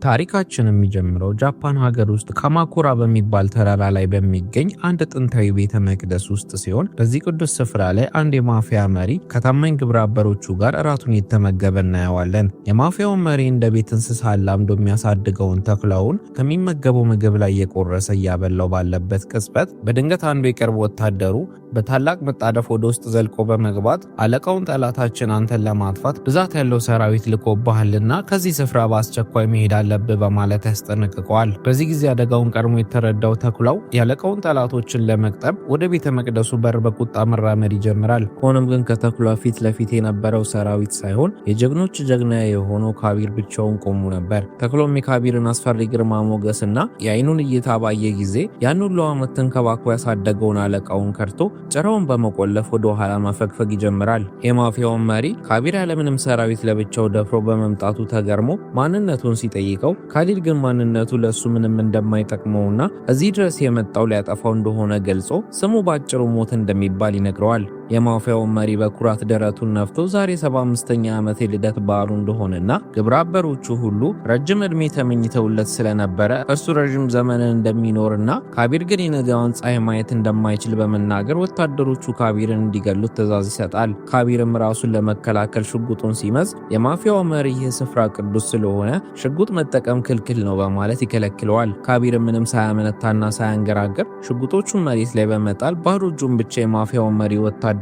ታሪካችን የሚጀምረው ጃፓን ሀገር ውስጥ ካማኩራ በሚባል ተራራ ላይ በሚገኝ አንድ ጥንታዊ ቤተ መቅደስ ውስጥ ሲሆን በዚህ ቅዱስ ስፍራ ላይ አንድ የማፊያ መሪ ከታማኝ ግብረ አበሮቹ ጋር እራቱን የተመገበ እናየዋለን። የማፊያው መሪ እንደ ቤት እንስሳ አላምዶ የሚያሳድገውን ተኩላውን ከሚመገበው ምግብ ላይ የቆረሰ እያበላው ባለበት ቅጽበት በድንገት አንዱ የቅርብ ወታደሩ በታላቅ መጣደፍ ወደ ውስጥ ዘልቆ በመግባት አለቃውን ጠላታችን አንተን ለማጥፋት ብዛት ያለው ሰራዊት ልኮብሃልና ከዚህ ስፍራ በአስቸኳይ መሄድ አለብህ በማለት ያስጠነቅቀዋል። በዚህ ጊዜ አደጋውን ቀድሞ የተረዳው ተኩላው ያለቃውን ጠላቶችን ለመቅጠም ወደ ቤተ መቅደሱ በር በቁጣ መራመድ ይጀምራል። ሆኖም ግን ከተኩላ ፊት ለፊት የነበረው ሰራዊት ሳይሆን የጀግኖች ጀግና የሆነው ካቢር ብቻውን ቆሙ ነበር። ተኩላውም የካቢርን አስፈሪ ግርማ ሞገስና የአይኑን እይታ ባየ ጊዜ ያን ሁሉ ዓመት ተንከባክቦ ያሳደገውን አለቃውን ከርቶ ጭራውን በመቆለፍ ወደ ኋላ ማፈግፈግ ይጀምራል። የማፊያውን መሪ ካቢር ያለምንም ሰራዊት ለብቻው ደፍሮ በመምጣቱ ተገርሞ ማንነቱን ሲጠይቀው ካሊድ ግን ማንነቱ ለሱ ምንም እንደማይጠቅመውና እዚህ ድረስ የመጣው ሊያጠፋው እንደሆነ ገልጾ ስሙ ባጭሩ ሞት እንደሚባል ይነግረዋል። የማፊያው መሪ በኩራት ደረቱን ነፍቶ ዛሬ 75ኛ ዓመት የልደት በዓሉ እንደሆነና ግብረ አበሮቹ ሁሉ ረጅም ዕድሜ ተመኝተውለት ስለነበረ እርሱ ረጅም ዘመንን እንደሚኖርና ካቢር ግን የነገዋን ፀሐይ ማየት እንደማይችል በመናገር ወታደሮቹ ካቢርን እንዲገሉት ትዕዛዝ ይሰጣል። ካቢርም ራሱን ለመከላከል ሽጉጡን ሲመዝ የማፊያው መሪ ይህ ስፍራ ቅዱስ ስለሆነ ሽጉጥ መጠቀም ክልክል ነው በማለት ይከለክለዋል። ካቢር ምንም ሳያመነታና ሳያንገራገር ሽጉጦቹን መሬት ላይ በመጣል ባዶ እጁን ብቻ የማፊያው መሪ ወታደሮችን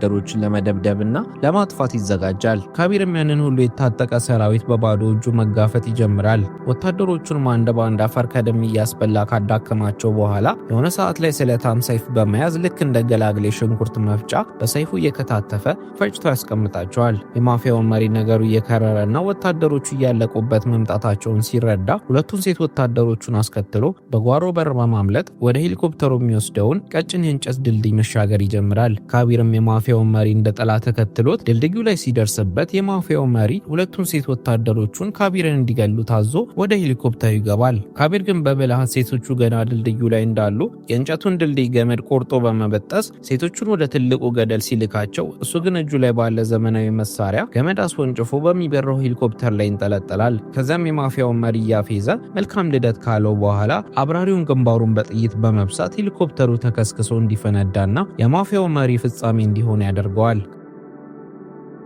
ለመደብደብና ለማጥፋት ይዘጋጃል። ካቢርም ያንን ሁሉ የታጠቀ ሰራዊት በባዶ እጁ መጋፈጥ ይጀምራል። ወታደሮቹን አንድ ባንድ አፈር ከደም እያስበላ ካዳከማቸው በኋላ የሆነ ሰዓት ላይ ስለታም ሰይፍ በመያዝ ልክ እንደ ገላግሌ ሽንኩርት መፍጫ በሰይፉ እየከታተፈ ፈጭቶ ያስቀምጣቸዋል። የማፊያው መሪ ነገሩ እየከረረና ወታደሮቹ እያለቁበት መምጣታቸውን ሲረዳ ሁለቱን ሴት ወታደሮቹን አስከትሎ በጓሮ በር በማምለጥ ወደ ሄሊኮፕተሩ የሚወስደውን ቀጭን የእንጨት ድልድይ መሻገር ይጀምራል። ካቢርም የማፊያው መሪ እንደ ጠላት ተከትሎት ድልድዩ ላይ ሲደርስበት የማፊያው መሪ ሁለቱን ሴት ወታደሮቹን ካቢርን እንዲገሉ ታዞ ወደ ሄሊኮፕተሩ ይገባል። ካቢር ግን በብልሃት ሴቶቹ ገና ድልድዩ ላይ እንዳሉ የእንጨቱን ድልድይ ገመድ ቆርጦ በመበጠስ ሴቶቹን ወደ ትልቁ ገደል ሲልካቸው እሱ ግን እጁ ላይ ባለ ዘመናዊ መሳሪያ ገመድ አስወንጭፎ በሚበረው ሄሊኮፕተር ላይ ይንጠለጠላል። ከዛም የማፊያው መሪ ያፌዘ መልካም ልደት ካለው በኋላ አብራሪውን ግንባሩን በጥይት በመብሳት ሄሊኮፕተሩ ተከስክሶ እንዲፈነዳና የማፊያው መሪ ፍጻሜ እንዲሆን ያደርገዋል።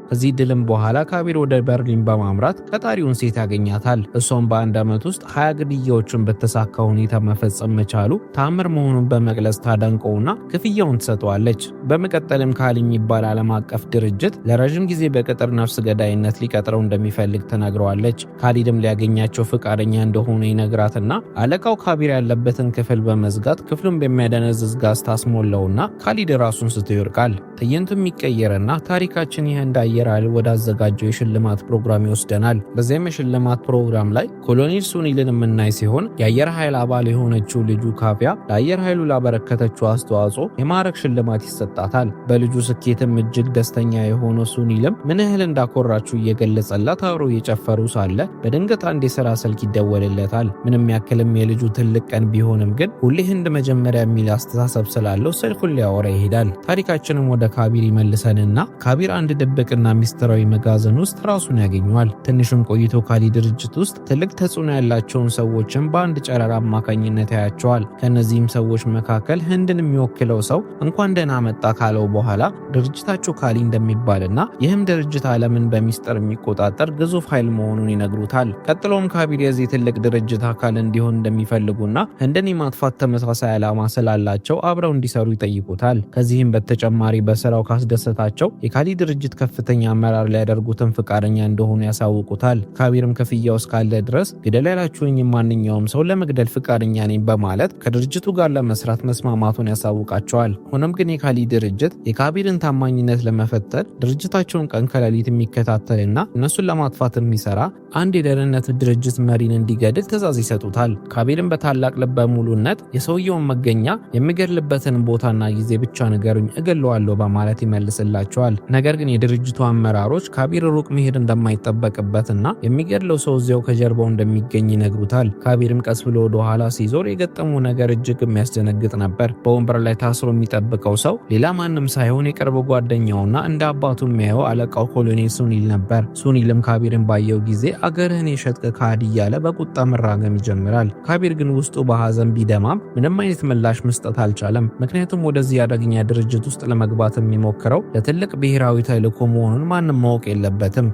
ከዚህ ድልም በኋላ ካቢር ወደ በርሊን በማምራት ቀጣሪውን ሴት ያገኛታል። እሷም በአንድ ዓመት ውስጥ 20 ግድያዎችን በተሳካ ሁኔታ መፈጸም መቻሉ ተአምር መሆኑን በመግለጽ ታደንቀውና ክፍያውን ትሰጠዋለች። በመቀጠልም ካሊ የሚባል ዓለም አቀፍ ድርጅት ለረጅም ጊዜ በቅጥር ነፍስ ገዳይነት ሊቀጥረው እንደሚፈልግ ተናግረዋለች። ካሊድም ሊያገኛቸው ፍቃደኛ እንደሆነ ይነግራትና አለቃው ካቢር ያለበትን ክፍል በመዝጋት ክፍሉን በሚያደነዝዝ ጋዝ ታስሞላውና ካሊድ ራሱን ስቶ ይወድቃል። ትዕይንቱም ይቀየርና ታሪካችን ይህ እንዳየ ወደ አዘጋጀው የሽልማት ፕሮግራም ይወስደናል። በዚያም የሽልማት ፕሮግራም ላይ ኮሎኔል ሱኒልን የምናይ ሲሆን የአየር ኃይል አባል የሆነችው ልጁ ካፊያ ለአየር ኃይሉ ላበረከተችው አስተዋጽኦ የማዕረግ ሽልማት ይሰጣታል። በልጁ ስኬትም እጅግ ደስተኛ የሆነው ሱኒልም ምን ያህል እንዳኮራችው እየገለጸላት አብረው እየጨፈሩ ሳለ በድንገት አንድ የሥራ ስልክ ይደወልለታል። ምንም ያክልም የልጁ ትልቅ ቀን ቢሆንም ግን ሁሌ ህንድ መጀመሪያ የሚል አስተሳሰብ ስላለው ስልኩን ሊያወራ ይሄዳል። ታሪካችንም ወደ ካቢር ይመልሰንና ካቢር አንድ ድብቅና ሚስጥራዊ መጋዘን ውስጥ ራሱን ያገኘዋል። ትንሽም ቆይቶ ካሊ ድርጅት ውስጥ ትልቅ ተጽዕኖ ያላቸውን ሰዎችን በአንድ ጨረራ አማካኝነት ያያቸዋል። ከነዚህም ሰዎች መካከል ህንድን የሚወክለው ሰው እንኳን ደህና መጣ ካለው በኋላ ድርጅታቸው ካሊ እንደሚባልና ይህም ድርጅት ዓለምን በሚስጥር የሚቆጣጠር ግዙፍ ኃይል መሆኑን ይነግሩታል። ቀጥሎም ካቢር የዚህ ትልቅ ድርጅት አካል እንዲሆን እንደሚፈልጉና ህንድን የማጥፋት ተመሳሳይ ዓላማ ስላላቸው አብረው እንዲሰሩ ይጠይቁታል። ከዚህም በተጨማሪ በስራው ካስደሰታቸው የካሊ ድርጅት ከፍተኛ አመራር ሊያደርጉትን ፍቃደኛ እንደሆኑ ያሳውቁታል። ካቢርም ክፍያው እስካለ ድረስ ግደል ያላችሁኝ ማንኛውም ሰው ለመግደል ፍቃደኛ ነኝ በማለት ከድርጅቱ ጋር ለመስራት መስማማቱን ያሳውቃቸዋል። ሆኖም ግን የካሊ ድርጅት የካቢርን ታማኝነት ለመፈተን ድርጅታቸውን ቀን ከሌሊት የሚከታተልና እነሱን ለማጥፋት የሚሰራ አንድ የደህንነት ድርጅት መሪን እንዲገድል ትዕዛዝ ይሰጡታል። ካቢርም በታላቅ ልበ ሙሉነት የሰውየውን መገኛ የሚገድልበትን ቦታና ጊዜ ብቻ ንገሩኝ እገለዋለሁ በማለት ይመልስላቸዋል። ነገር ግን የድርጅቱ አመራሮች ካቢር ሩቅ መሄድ እንደማይጠበቅበትና የሚገድለው ሰው እዚያው ከጀርባው እንደሚገኝ ይነግሩታል። ካቢርም ቀስ ብሎ ወደ ኋላ ሲዞር የገጠመው ነገር እጅግ የሚያስደነግጥ ነበር። በወንበር ላይ ታስሮ የሚጠብቀው ሰው ሌላ ማንም ሳይሆን የቅርብ ጓደኛውና እንደ አባቱ የሚያየው አለቃው ኮሎኔል ሱኒል ነበር። ሱኒልም ካቢርን ባየው ጊዜ አገርህን የሸጥክ ከሃዲ እያለ በቁጣ መራገም ይጀምራል። ካቢር ግን ውስጡ በሐዘን ቢደማም ምንም አይነት ምላሽ መስጠት አልቻለም። ምክንያቱም ወደዚህ አደገኛ ድርጅት ውስጥ ለመግባት የሚሞክረው ለትልቅ ብሔራዊ ተልዕኮ መሆኑን ማንም ማወቅ የለበትም።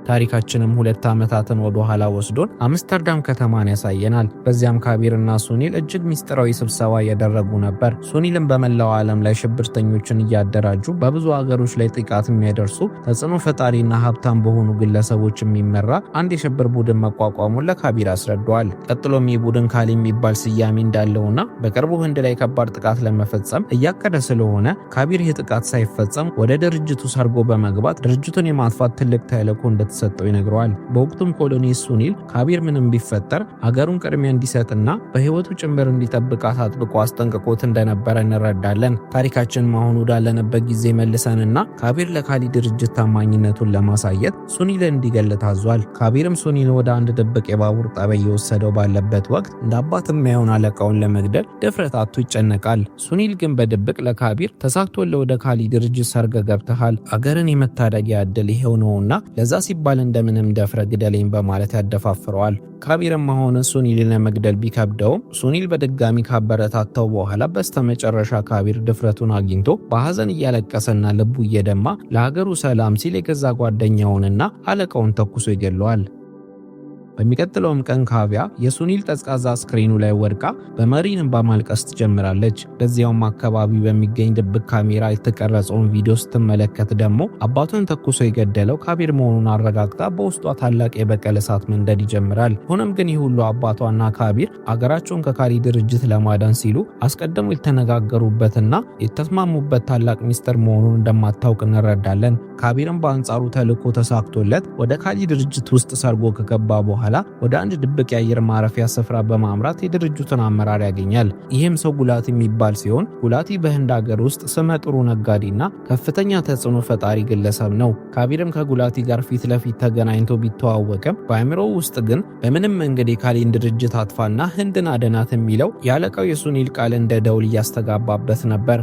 ታሪካችንም 2 ዓመታትን ወደ ኋላ ወስዶን አምስተርዳም ከተማን ያሳየናል። በዚያም ካቢርና ሱኒል እጅግ ሚስጥራዊ ስብሰባ እያደረጉ ነበር። ሱኒልም በመላው ዓለም ላይ ሽብርተኞችን እያደራጁ በብዙ ሀገሮች ላይ ጥቃት የሚያደርሱ ተጽዕኖ ፈጣሪና ሀብታም በሆኑ ግለሰቦች የሚመራ አንድ የሽብር ቡድን መቋቋሙን ለካቢር አስረዷል። ቀጥሎም ይህ ቡድን ካሊ የሚባል ስያሜ እንዳለውና በቅርቡ ህንድ ላይ ከባድ ጥቃት ለመፈጸም እያቀደ ስለሆነ ካቢር ይህ ጥቃት ሳይፈጸም ወደ ድርጅቱ ሰርጎ በመግባት ድርጅቱን የማጥፋት ትልቅ ተልዕኮ ሰጠው ይነግረዋል። በወቅቱም ኮሎኔል ሱኒል ካቢር ምንም ቢፈጠር ሀገሩን ቅድሚያ እንዲሰጥና በህይወቱ ጭምር እንዲጠብቃት አጥብቆ አስጠንቅቆት እንደነበረ እንረዳለን። ታሪካችን አሁን ወዳለንበት ጊዜ መልሰንና ካቢር ለካሊ ድርጅት ታማኝነቱን ለማሳየት ሱኒልን እንዲገል ታዟል። ካቢርም ሱኒል ወደ አንድ ድብቅ የባቡር ጣቢያ እየወሰደው ባለበት ወቅት እንደ አባት የሚያየውን አለቃውን ለመግደል ድፍረት አጥቶ ይጨነቃል። ሱኒል ግን በድብቅ ለካቢር ተሳክቶልህ ወደ ካሊ ድርጅት ሰርገ ገብተሃል፣ አገርን የመታደጊያ ዕድል ይሄው ነውና ለዛ ባል እንደምንም ደፍረ ግደለኝ በማለት ያደፋፍረዋል። ካቢርም ሆነ ሱኒልን ለመግደል ቢከብደውም ሱኒል በድጋሚ ካበረታታው በኋላ በስተመጨረሻ ካቢር ድፍረቱን አግኝቶ በሐዘን እያለቀሰና ልቡ እየደማ ለሀገሩ ሰላም ሲል የገዛ ጓደኛውንና አለቃውን ተኩሶ ይገለዋል። በሚቀጥለውም ቀን ካቪያ የሱኒል ቀዝቃዛ ስክሪኑ ላይ ወድቃ በመሪንም በማልቀስ ትጀምራለች። በዚያውም አካባቢ በሚገኝ ድብቅ ካሜራ የተቀረጸውን ቪዲዮ ስትመለከት ደግሞ አባቷን ተኩሶ የገደለው ካቢር መሆኑን አረጋግጣ በውስጧ ታላቅ የበቀል እሳት መንደድ ይጀምራል። ሆኖም ግን ይህ ሁሉ አባቷና ካቢር አገራቸውን ከካሊ ድርጅት ለማዳን ሲሉ አስቀድሞ የተነጋገሩበትና የተስማሙበት ታላቅ ሚስጥር መሆኑን እንደማታውቅ እንረዳለን። ካቢርም በአንጻሩ ተልዕኮ ተሳክቶለት ወደ ካሊ ድርጅት ውስጥ ሰርጎ ከገባ በኋላ ወደ አንድ ድብቅ የአየር ማረፊያ ስፍራ በማምራት የድርጅቱን አመራር ያገኛል። ይህም ሰው ጉላቲ የሚባል ሲሆን ጉላቲ በህንድ ሀገር ውስጥ ስመጥሩ ነጋዴና ከፍተኛ ተጽዕኖ ፈጣሪ ግለሰብ ነው። ካቢርም ከጉላቲ ጋር ፊት ለፊት ተገናኝቶ ቢተዋወቅም በአእምሮው ውስጥ ግን በምንም መንገድ የካሊን ድርጅት አጥፋና ህንድን አደናት የሚለው ያለቃው የሱኒል ቃል እንደ ደውል እያስተጋባበት ነበር።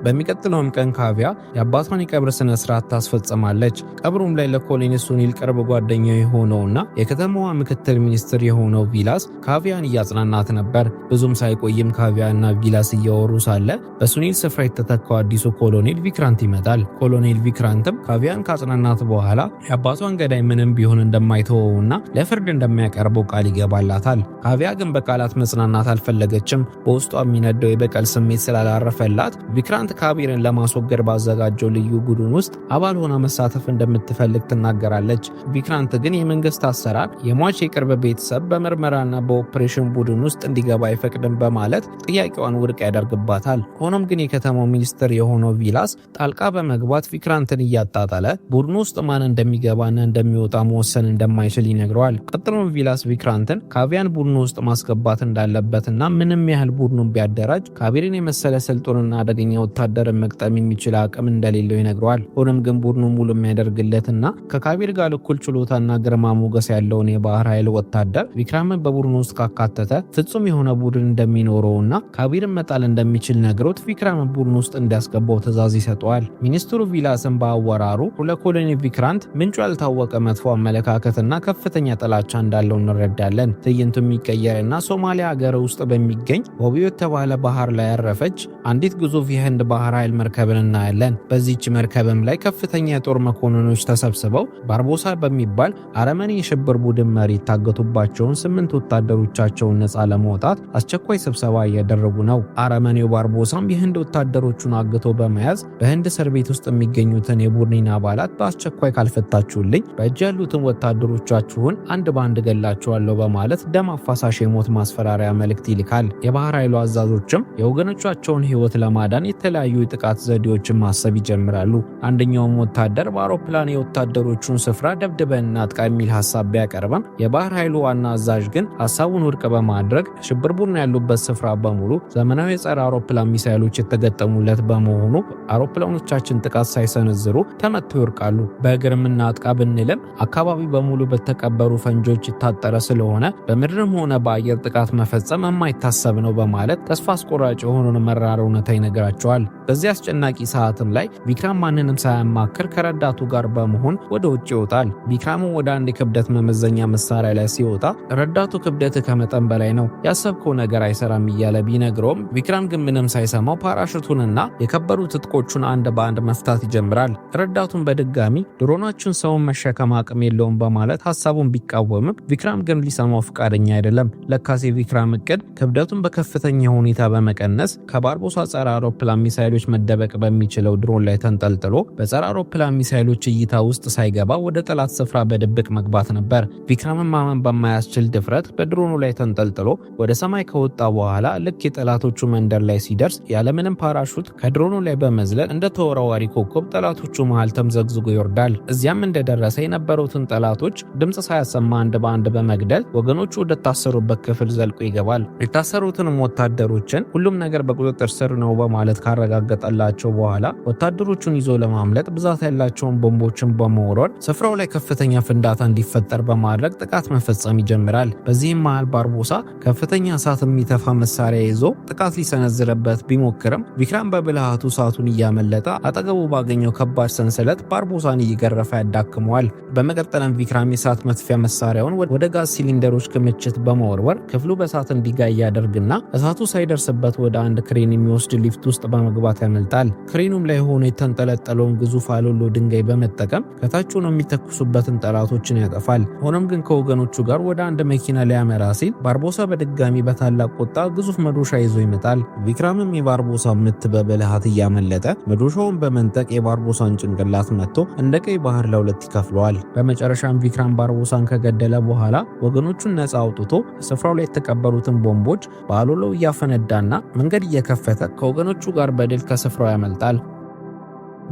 በሚቀጥለውም ቀን ካቪያ የአባቷን የቀብር ስነ ስርዓት ታስፈጽማለች። ቀብሩም ላይ ለኮሎኔል ሱኒል ቅርብ ጓደኛው የሆነውና የከተማዋ ምክትል ሚኒስትር የሆነው ቪላስ ካቪያን እያጽናናት ነበር። ብዙም ሳይቆይም ካቪያና ቪላስ እያወሩ ሳለ በሱኒል ስፍራ የተተካው አዲሱ ኮሎኔል ቪክራንት ይመጣል። ኮሎኔል ቪክራንትም ካቪያን ካጽናናት በኋላ የአባቷን ገዳይ ምንም ቢሆን እንደማይተወውና ለፍርድ እንደሚያቀርበው ቃል ይገባላታል። ካቪያ ግን በቃላት መጽናናት አልፈለገችም። በውስጧ የሚነደው የበቀል ስሜት ስላላረፈላት ቪክራንት ካቢርን ለማስወገድ ባዘጋጀው ልዩ ቡድን ውስጥ አባል ሆና መሳተፍ እንደምትፈልግ ትናገራለች። ቪክራንት ግን የመንግስት አሰራር የሟች የቅርብ ቤተሰብ በምርመራና በኦፕሬሽን ቡድን ውስጥ እንዲገባ አይፈቅድም በማለት ጥያቄዋን ውድቅ ያደርግባታል። ሆኖም ግን የከተማው ሚኒስትር የሆነው ቪላስ ጣልቃ በመግባት ቪክራንትን እያጣጣለ ቡድኑ ውስጥ ማን እንደሚገባና እንደሚወጣ መወሰን እንደማይችል ይነግረዋል። ቀጥሎም ቪላስ ቪክራንትን ካቪያን ቡድኑ ውስጥ ማስገባት እንዳለበትና ምንም ያህል ቡድኑን ቢያደራጅ ካቢርን የመሰለ ስልጡንና አደገኛ ወታደርን መቅጠም የሚችል አቅም እንደሌለው ይነግረዋል። ሆኖም ግን ቡድኑ ሙሉ የሚያደርግለትና ከካቢር ጋር እኩል ችሎታና ግርማ ሞገስ ያለውን የባህር ኃይል ወታደር ቪክራምን በቡድኑ ውስጥ ካካተተ ፍጹም የሆነ ቡድን እንደሚኖረውና ካቢርን መጣል እንደሚችል ነግሮት ቪክራምን ቡድኑ ውስጥ እንዲያስገባው ትዕዛዝ ይሰጠዋል። ሚኒስትሩ ቪላስን በአወራሩ ለኮሎኔል ቪክራንት ምንጩ ያልታወቀ መጥፎ አመለካከትና ከፍተኛ ጥላቻ እንዳለው እንረዳለን። ትዕይንቱ የሚቀየርና ሶማሊያ ሀገር ውስጥ በሚገኝ ቦቢዮ የተባለ ባህር ላይ ያረፈች አንዲት ግዙፍ የህንድ ባህር ኃይል መርከብን እናያለን። በዚህች መርከብም ላይ ከፍተኛ የጦር መኮንኖች ተሰብስበው ባርቦሳ በሚባል አረመኔ የሽብር ቡድን መሪ የታገቱባቸውን 8 ወታደሮቻቸውን ነፃ ለማውጣት አስቸኳይ ስብሰባ እያደረጉ ነው። አረመኔው ባርቦሳም የህንድ ወታደሮቹን አግቶ በመያዝ በህንድ እስር ቤት ውስጥ የሚገኙትን የቡድኒን አባላት በአስቸኳይ ካልፈታችሁልኝ በእጅ ያሉትን ወታደሮቻችሁን አንድ በአንድ ገላቸዋለሁ በማለት ደም አፋሳሽ የሞት ማስፈራሪያ መልእክት ይልካል። የባህር ኃይሉ አዛዦችም የወገኖቻቸውን ህይወት ለማዳን የተለያዩ የጥቃት ዘዴዎችን ማሰብ ይጀምራሉ። አንደኛውም ወታደር በአውሮፕላን የወታደሮቹን ስፍራ ደብድበን እናጥቃ የሚል ሐሳብ ቢያቀርብም የባህር ኃይሉ ዋና አዛዥ ግን ሐሳቡን ውድቅ በማድረግ ሽብር ቡድን ያሉበት ስፍራ በሙሉ ዘመናዊ የጸረ አውሮፕላን ሚሳኤሎች የተገጠሙለት በመሆኑ አውሮፕላኖቻችን ጥቃት ሳይሰነዝሩ ተመተው ይወድቃሉ። በእግርም እናጥቃ ብንልም አካባቢ በሙሉ በተቀበሩ ፈንጆች የታጠረ ስለሆነ በምድርም ሆነ በአየር ጥቃት መፈጸም የማይታሰብ ነው በማለት ተስፋ አስቆራጭ የሆነውን መራር እውነታ ይነግራቸዋል። በዚህ አስጨናቂ ሰዓትም ላይ ቪክራም ማንንም ሳያማክር ከረዳቱ ጋር በመሆን ወደ ውጭ ይወጣል። ቪክራም ወደ አንድ የክብደት መመዘኛ መሳሪያ ላይ ሲወጣ ረዳቱ ክብደት ከመጠን በላይ ነው፣ ያሰብከው ነገር አይሰራም እያለ ቢነግረውም ቪክራም ግን ምንም ሳይሰማው ፓራሹቱንና የከበሩ ትጥቆቹን አንድ በአንድ መፍታት ይጀምራል። ረዳቱን በድጋሚ ድሮናችን ሰውን መሸከም አቅም የለውም በማለት ሐሳቡን ቢቃወምም ቪክራም ግን ሊሰማው ፈቃደኛ አይደለም። ለካስ የቪክራም እቅድ ክብደቱን በከፍተኛ ሁኔታ በመቀነስ ከባርቦሳ ጸረ አውሮፕላን ሚሳኤሎች መደበቅ በሚችለው ድሮን ላይ ተንጠልጥሎ በጸረ አውሮፕላን ሚሳኤሎች እይታ ውስጥ ሳይገባ ወደ ጠላት ስፍራ በድብቅ መግባት ነበር። ቪክራምን ማመን በማያስችል ድፍረት በድሮኑ ላይ ተንጠልጥሎ ወደ ሰማይ ከወጣ በኋላ ልክ የጠላቶቹ መንደር ላይ ሲደርስ ያለምንም ፓራሹት ከድሮኑ ላይ በመዝለል እንደ ተወራዋሪ ኮከብ ጠላቶቹ መሃል ተምዘግዝጎ ይወርዳል። እዚያም እንደደረሰ የነበሩትን ጠላቶች ድምፅ ሳያሰማ አንድ በአንድ በመግደል ወገኖቹ ወደ ታሰሩበት ክፍል ዘልቆ ይገባል። የታሰሩትንም ወታደሮችን ሁሉም ነገር በቁጥጥር ስር ነው በማለት ካረጋገጠላቸው በኋላ ወታደሮቹን ይዞ ለማምለጥ ብዛት ያላቸውን ቦምቦችን በመወርወር ስፍራው ላይ ከፍተኛ ፍንዳታ እንዲፈጠር በማድረግ ጥቃት መፈጸም ይጀምራል። በዚህም መሃል ባርቦሳ ከፍተኛ እሳት የሚተፋ መሳሪያ ይዞ ጥቃት ሊሰነዝርበት ቢሞክርም ቪክራም በብልሃቱ እሳቱን እያመለጠ አጠገቡ ባገኘው ከባድ ሰንሰለት ባርቦሳን እየገረፈ ያዳክመዋል። በመቀጠልም ቪክራም የእሳት መጥፊያ መሳሪያውን ወደ ጋዝ ሲሊንደሮች ክምችት በመወርወር ክፍሉ በእሳት እንዲጋይ ያደርግና እሳቱ ሳይደርስበት ወደ አንድ ክሬን የሚወስድ ሊፍት ውስጥ በመግባት ያመልጣል። ክሬኑም ላይ ሆኖ የተንጠለጠለውን ግዙፍ አሎሎ ድንጋይ በመጠቀም ከታች ሆነው የሚተኩሱበትን ጠላቶችን ያጠፋል። ሆኖም ግን ከወገኖቹ ጋር ወደ አንድ መኪና ሊያመራ ሲል ባርቦሳ በድጋሚ በታላቅ ቁጣ ግዙፍ መዶሻ ይዞ ይመጣል። ቪክራምም የባርቦሳ ምት በብልሃት እያመለጠ መዶሻውን በመንጠቅ የባርቦሳን ጭንቅላት መጥቶ እንደ ቀይ ባህር ለሁለት ይከፍለዋል። በመጨረሻም ቪክራም ባርቦሳን ከገደለ በኋላ ወገኖቹን ነፃ አውጥቶ ስፍራው ላይ የተቀበሩትን ቦምቦች በአሎሎው እያፈነዳና መንገድ እየከፈተ ከወገኖቹ ጋር በድል ከስፍራው ያመልጣል።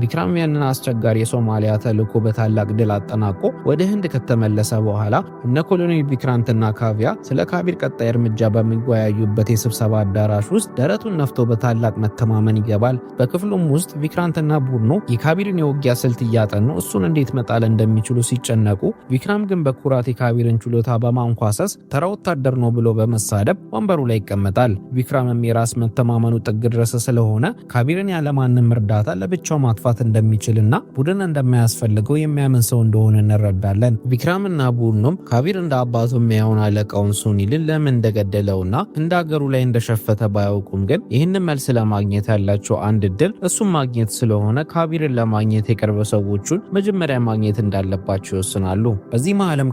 ቪክራም ያንን አስቸጋሪ የሶማሊያ ተልዕኮ በታላቅ ድል አጠናቆ ወደ ህንድ ከተመለሰ በኋላ እነ ኮሎኔል ቪክራንትና ካቪያ ስለ ካቢር ቀጣይ እርምጃ በሚወያዩበት የስብሰባ አዳራሽ ውስጥ ደረቱን ነፍቶ በታላቅ መተማመን ይገባል። በክፍሉም ውስጥ ቪክራንትና ቡድኑ የካቢርን የውጊያ ስልት እያጠኑ እሱን እንዴት መጣል እንደሚችሉ ሲጨነቁ፣ ቪክራም ግን በኩራት የካቢርን ችሎታ በማንኳሰስ ተራ ወታደር ነው ብሎ በመሳደብ ወንበሩ ላይ ይቀመጣል። ቪክራምም የራስ መተማመኑ ጥግ ድረስ ስለሆነ ካቢርን ያለማንም እርዳታ ለብቻው ማጥፋት እንደሚችልና ቡድን እንደማያስፈልገው የሚያምን ሰው እንደሆነ እንረዳለን። ቪክራምና ቡድኑም ካቢር እንደ አባቱ የሚያውን አለቃውን ሱኒልን ለምን እንደገደለውና እንደ አገሩ ላይ እንደሸፈተ ባያውቁም ግን ይህንን መልስ ለማግኘት ያላቸው አንድ እድል እሱም ማግኘት ስለሆነ ካቢርን ለማግኘት የቅርብ ሰዎቹን መጀመሪያ ማግኘት እንዳለባቸው ይወስናሉ። በዚህ መሃልም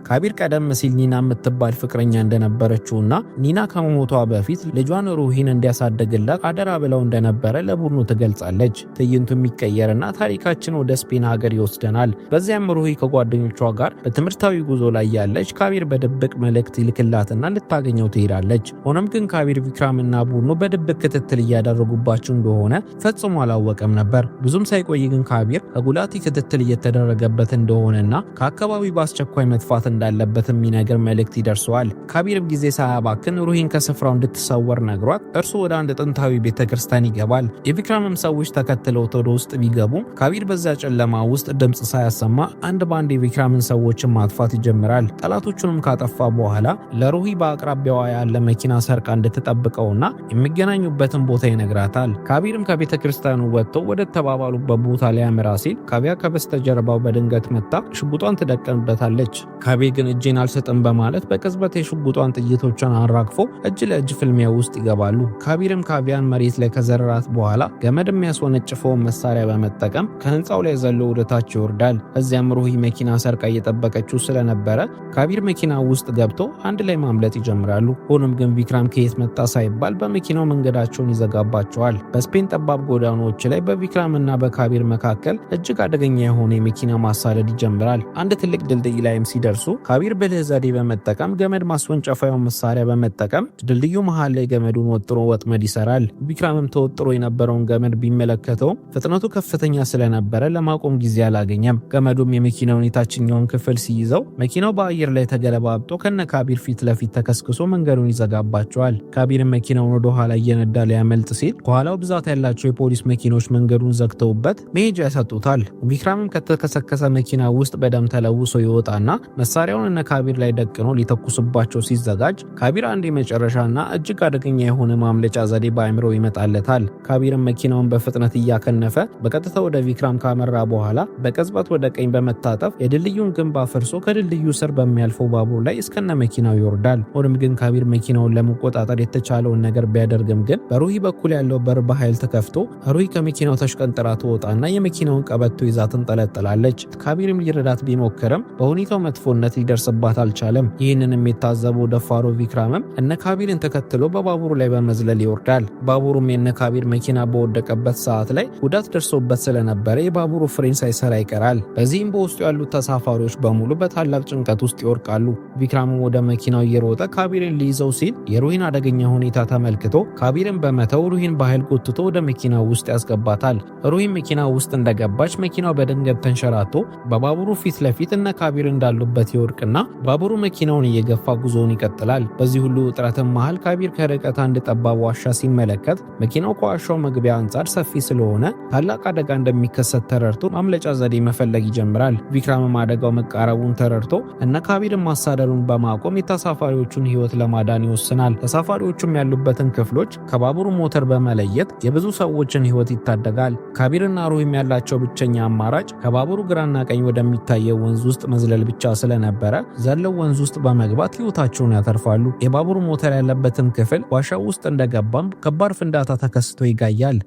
ካቢር ቀደም ሲል ኒና የምትባል ፍቅረኛ እንደነበረችውና ኒና ከመሞቷ በፊት ልጇን ሩሂን እንዲያሳድግላት አደራ ብለው እንደነበረ ለቡድኑ ትገልጻለች። ትዕይንቱ የሚቀየርና ታሪካችን ወደ ስፔን ሀገር ይወስደናል። በዚያም ሩሂ ከጓደኞቿ ጋር በትምህርታዊ ጉዞ ላይ ያለች ካቢር በድብቅ መልእክት ይልክላትና ልታገኘው ትሄዳለች። ሆኖም ግን ካቢር ቪክራምና ቡድኑ በድብቅ ክትትል እያደረጉባቸው እንደሆነ ፈጽሞ አላወቀም ነበር። ብዙም ሳይቆይ ግን ካቢር ከጉላቲ ክትትል እየተደረገበት እንደሆነና ከአካባቢው በአስቸኳይ መጥፋት እንዳለበት የሚነግር መልእክት ይደርሰዋል። ካቢርም ጊዜ ሳያባክን ሩሂን ከስፍራው እንድትሰወር ነግሯት እርሱ ወደ አንድ ጥንታዊ ቤተክርስቲያን ይገባል። የቪክራምም ሰዎች ተከትለው ወደ ውስጥ ቢገቡ ካቢር በዛ ጨለማ ውስጥ ድምጽ ሳያሰማ አንድ ባንድ የቪክራምን ሰዎችን ማጥፋት ይጀምራል። ጠላቶቹንም ካጠፋ በኋላ ለሩሂ በአቅራቢያዋ ያለ መኪና ሰርቃ እንድትጠብቀውና የሚገናኙበትን ቦታ ይነግራታል። ካቢርም ከቤተክርስቲያኑ ወጥተው ወደ ተባባሉበት ቦታ ላይ ያመራ ሲል ካቢያ ከበስተጀርባው በድንገት መታ ሽጉጧን ትደቀንበታለች። ካቢር ግን እጄን አልሰጥም በማለት በቅጽበት የሽጉጧን ጥይቶችን አራግፎ እጅ ለእጅ ፍልሚያ ውስጥ ይገባሉ። ካቢርም ካቢያን መሬት ላይ ከዘረራት በኋላ ገመድ የሚያስወነጭፈው መሳሪያ መሳሪያ በመጠቀም ከህንፃው ላይ ዘሎ ወደታች ይወርዳል። እዚያም ሩሂ መኪና ሰርቃ እየጠበቀችው ስለነበረ ካቢር መኪና ውስጥ ገብቶ አንድ ላይ ማምለጥ ይጀምራሉ። ሆኖም ግን ቪክራም ከየት መጣ ሳይባል በመኪናው መንገዳቸውን ይዘጋባቸዋል። በስፔን ጠባብ ጎዳናዎች ላይ በቪክራም እና በካቢር መካከል እጅግ አደገኛ የሆነ የመኪና ማሳደድ ይጀምራል። አንድ ትልቅ ድልድይ ላይም ሲደርሱ ካቢር ብልህ ዘዴ በመጠቀም ገመድ ማስወንጨፊያውን መሳሪያ በመጠቀም ድልድዩ መሃል ላይ ገመዱን ወጥሮ ወጥመድ ይሰራል። ቪክራምም ተወጥሮ የነበረውን ገመድ ቢመለከተውም ፍጥነቱ ከፍተኛ ስለነበረ ለማቆም ጊዜ አላገኘም። ገመዱም የመኪናውን የታችኛውን ክፍል ሲይዘው መኪናው በአየር ላይ ተገለባብጦ ከነ ካቢር ፊት ለፊት ተከስክሶ መንገዱን ይዘጋባቸዋል። ካቢርም መኪናውን ወደ ኋላ እየነዳ ሊያመልጥ ሲል ከኋላው ብዛት ያላቸው የፖሊስ መኪኖች መንገዱን ዘግተውበት መሄጃ ያሰጡታል። ቪክራምም ከተከሰከሰ መኪና ውስጥ በደም ተለውሶ ይወጣና መሳሪያውን እነ ካቢር ላይ ደቅኖ ሊተኩስባቸው ሲዘጋጅ ካቢር አንድ የመጨረሻና እጅግ አደገኛ የሆነ ማምለጫ ዘዴ በአእምሮ ይመጣለታል። ካቢርም መኪናውን በፍጥነት እያከነፈ በቀጥታ ወደ ቪክራም ካመራ በኋላ በቅጽበት ወደ ቀኝ በመታጠፍ የድልድዩን ግንብ አፍርሶ ከድልድዩ ስር በሚያልፈው ባቡር ላይ እስከነ መኪናው ይወርዳል። ሆኖም ግን ካቢር መኪናውን ለመቆጣጠር የተቻለውን ነገር ቢያደርግም ግን በሩሂ በኩል ያለው በር በኃይል ተከፍቶ ሩሂ ከመኪናው ተሽቀንጥራ ትወጣና የመኪናውን ቀበቶ ይዛ ትንጠለጠላለች። ካቢርም ሊረዳት ቢሞክርም በሁኔታው መጥፎነት ሊደርስባት አልቻለም። ይህንንም የታዘበው ደፋሮ ቪክራምም እነ ካቢርን ተከትሎ በባቡሩ ላይ በመዝለል ይወርዳል። ባቡሩም የነ ካቢር መኪና በወደቀበት ሰዓት ላይ ጉዳት ደርሶበት ስለነበረ የባቡሩ ፍሬን ሳይሰራ ይቀራል። በዚህም በውስጡ ያሉት ተሳፋሪዎች በሙሉ በታላቅ ጭንቀት ውስጥ ይወርቃሉ። ቪክራምም ወደ መኪናው እየሮጠ ካቢርን ሊይዘው ሲል የሩሂን አደገኛ ሁኔታ ተመልክቶ ካቢርን በመተው ሩሂን በኃይል ጎትቶ ወደ መኪናው ውስጥ ያስገባታል። ሩሂን መኪናው ውስጥ እንደገባች መኪናው በድንገት ተንሸራቶ በባቡሩ ፊት ለፊት እነ ካቢር እንዳሉበት ይወድቅና ባቡሩ መኪናውን እየገፋ ጉዞውን ይቀጥላል። በዚህ ሁሉ ውጥረትም መሃል ካቢር ከርቀት አንድ ጠባብ ዋሻ ሲመለከት መኪናው ከዋሻው መግቢያ አንጻር ሰፊ ስለሆነ ታላቅ አደጋ እንደሚከሰት ተረድቶ ማምለጫ ዘዴ መፈለግ ይጀምራል። ቪክራምም አደጋው መቃረቡን ተረድቶ እነ ካቢርን ማሳደሩን በማቆም የተሳፋሪዎቹን ሕይወት ለማዳን ይወስናል። ተሳፋሪዎቹም ያሉበትን ክፍሎች ከባቡሩ ሞተር በመለየት የብዙ ሰዎችን ሕይወት ይታደጋል። ካቢርና ሩሂም ያላቸው ብቸኛ አማራጭ ከባቡሩ ግራና ቀኝ ወደሚታየው ወንዝ ውስጥ መዝለል ብቻ ስለነበረ ዘለው ወንዝ ውስጥ በመግባት ሕይወታቸውን ያተርፋሉ። የባቡሩ ሞተር ያለበትን ክፍል ዋሻው ውስጥ እንደገባም ከባድ ፍንዳታ ተከስቶ ይጋያል።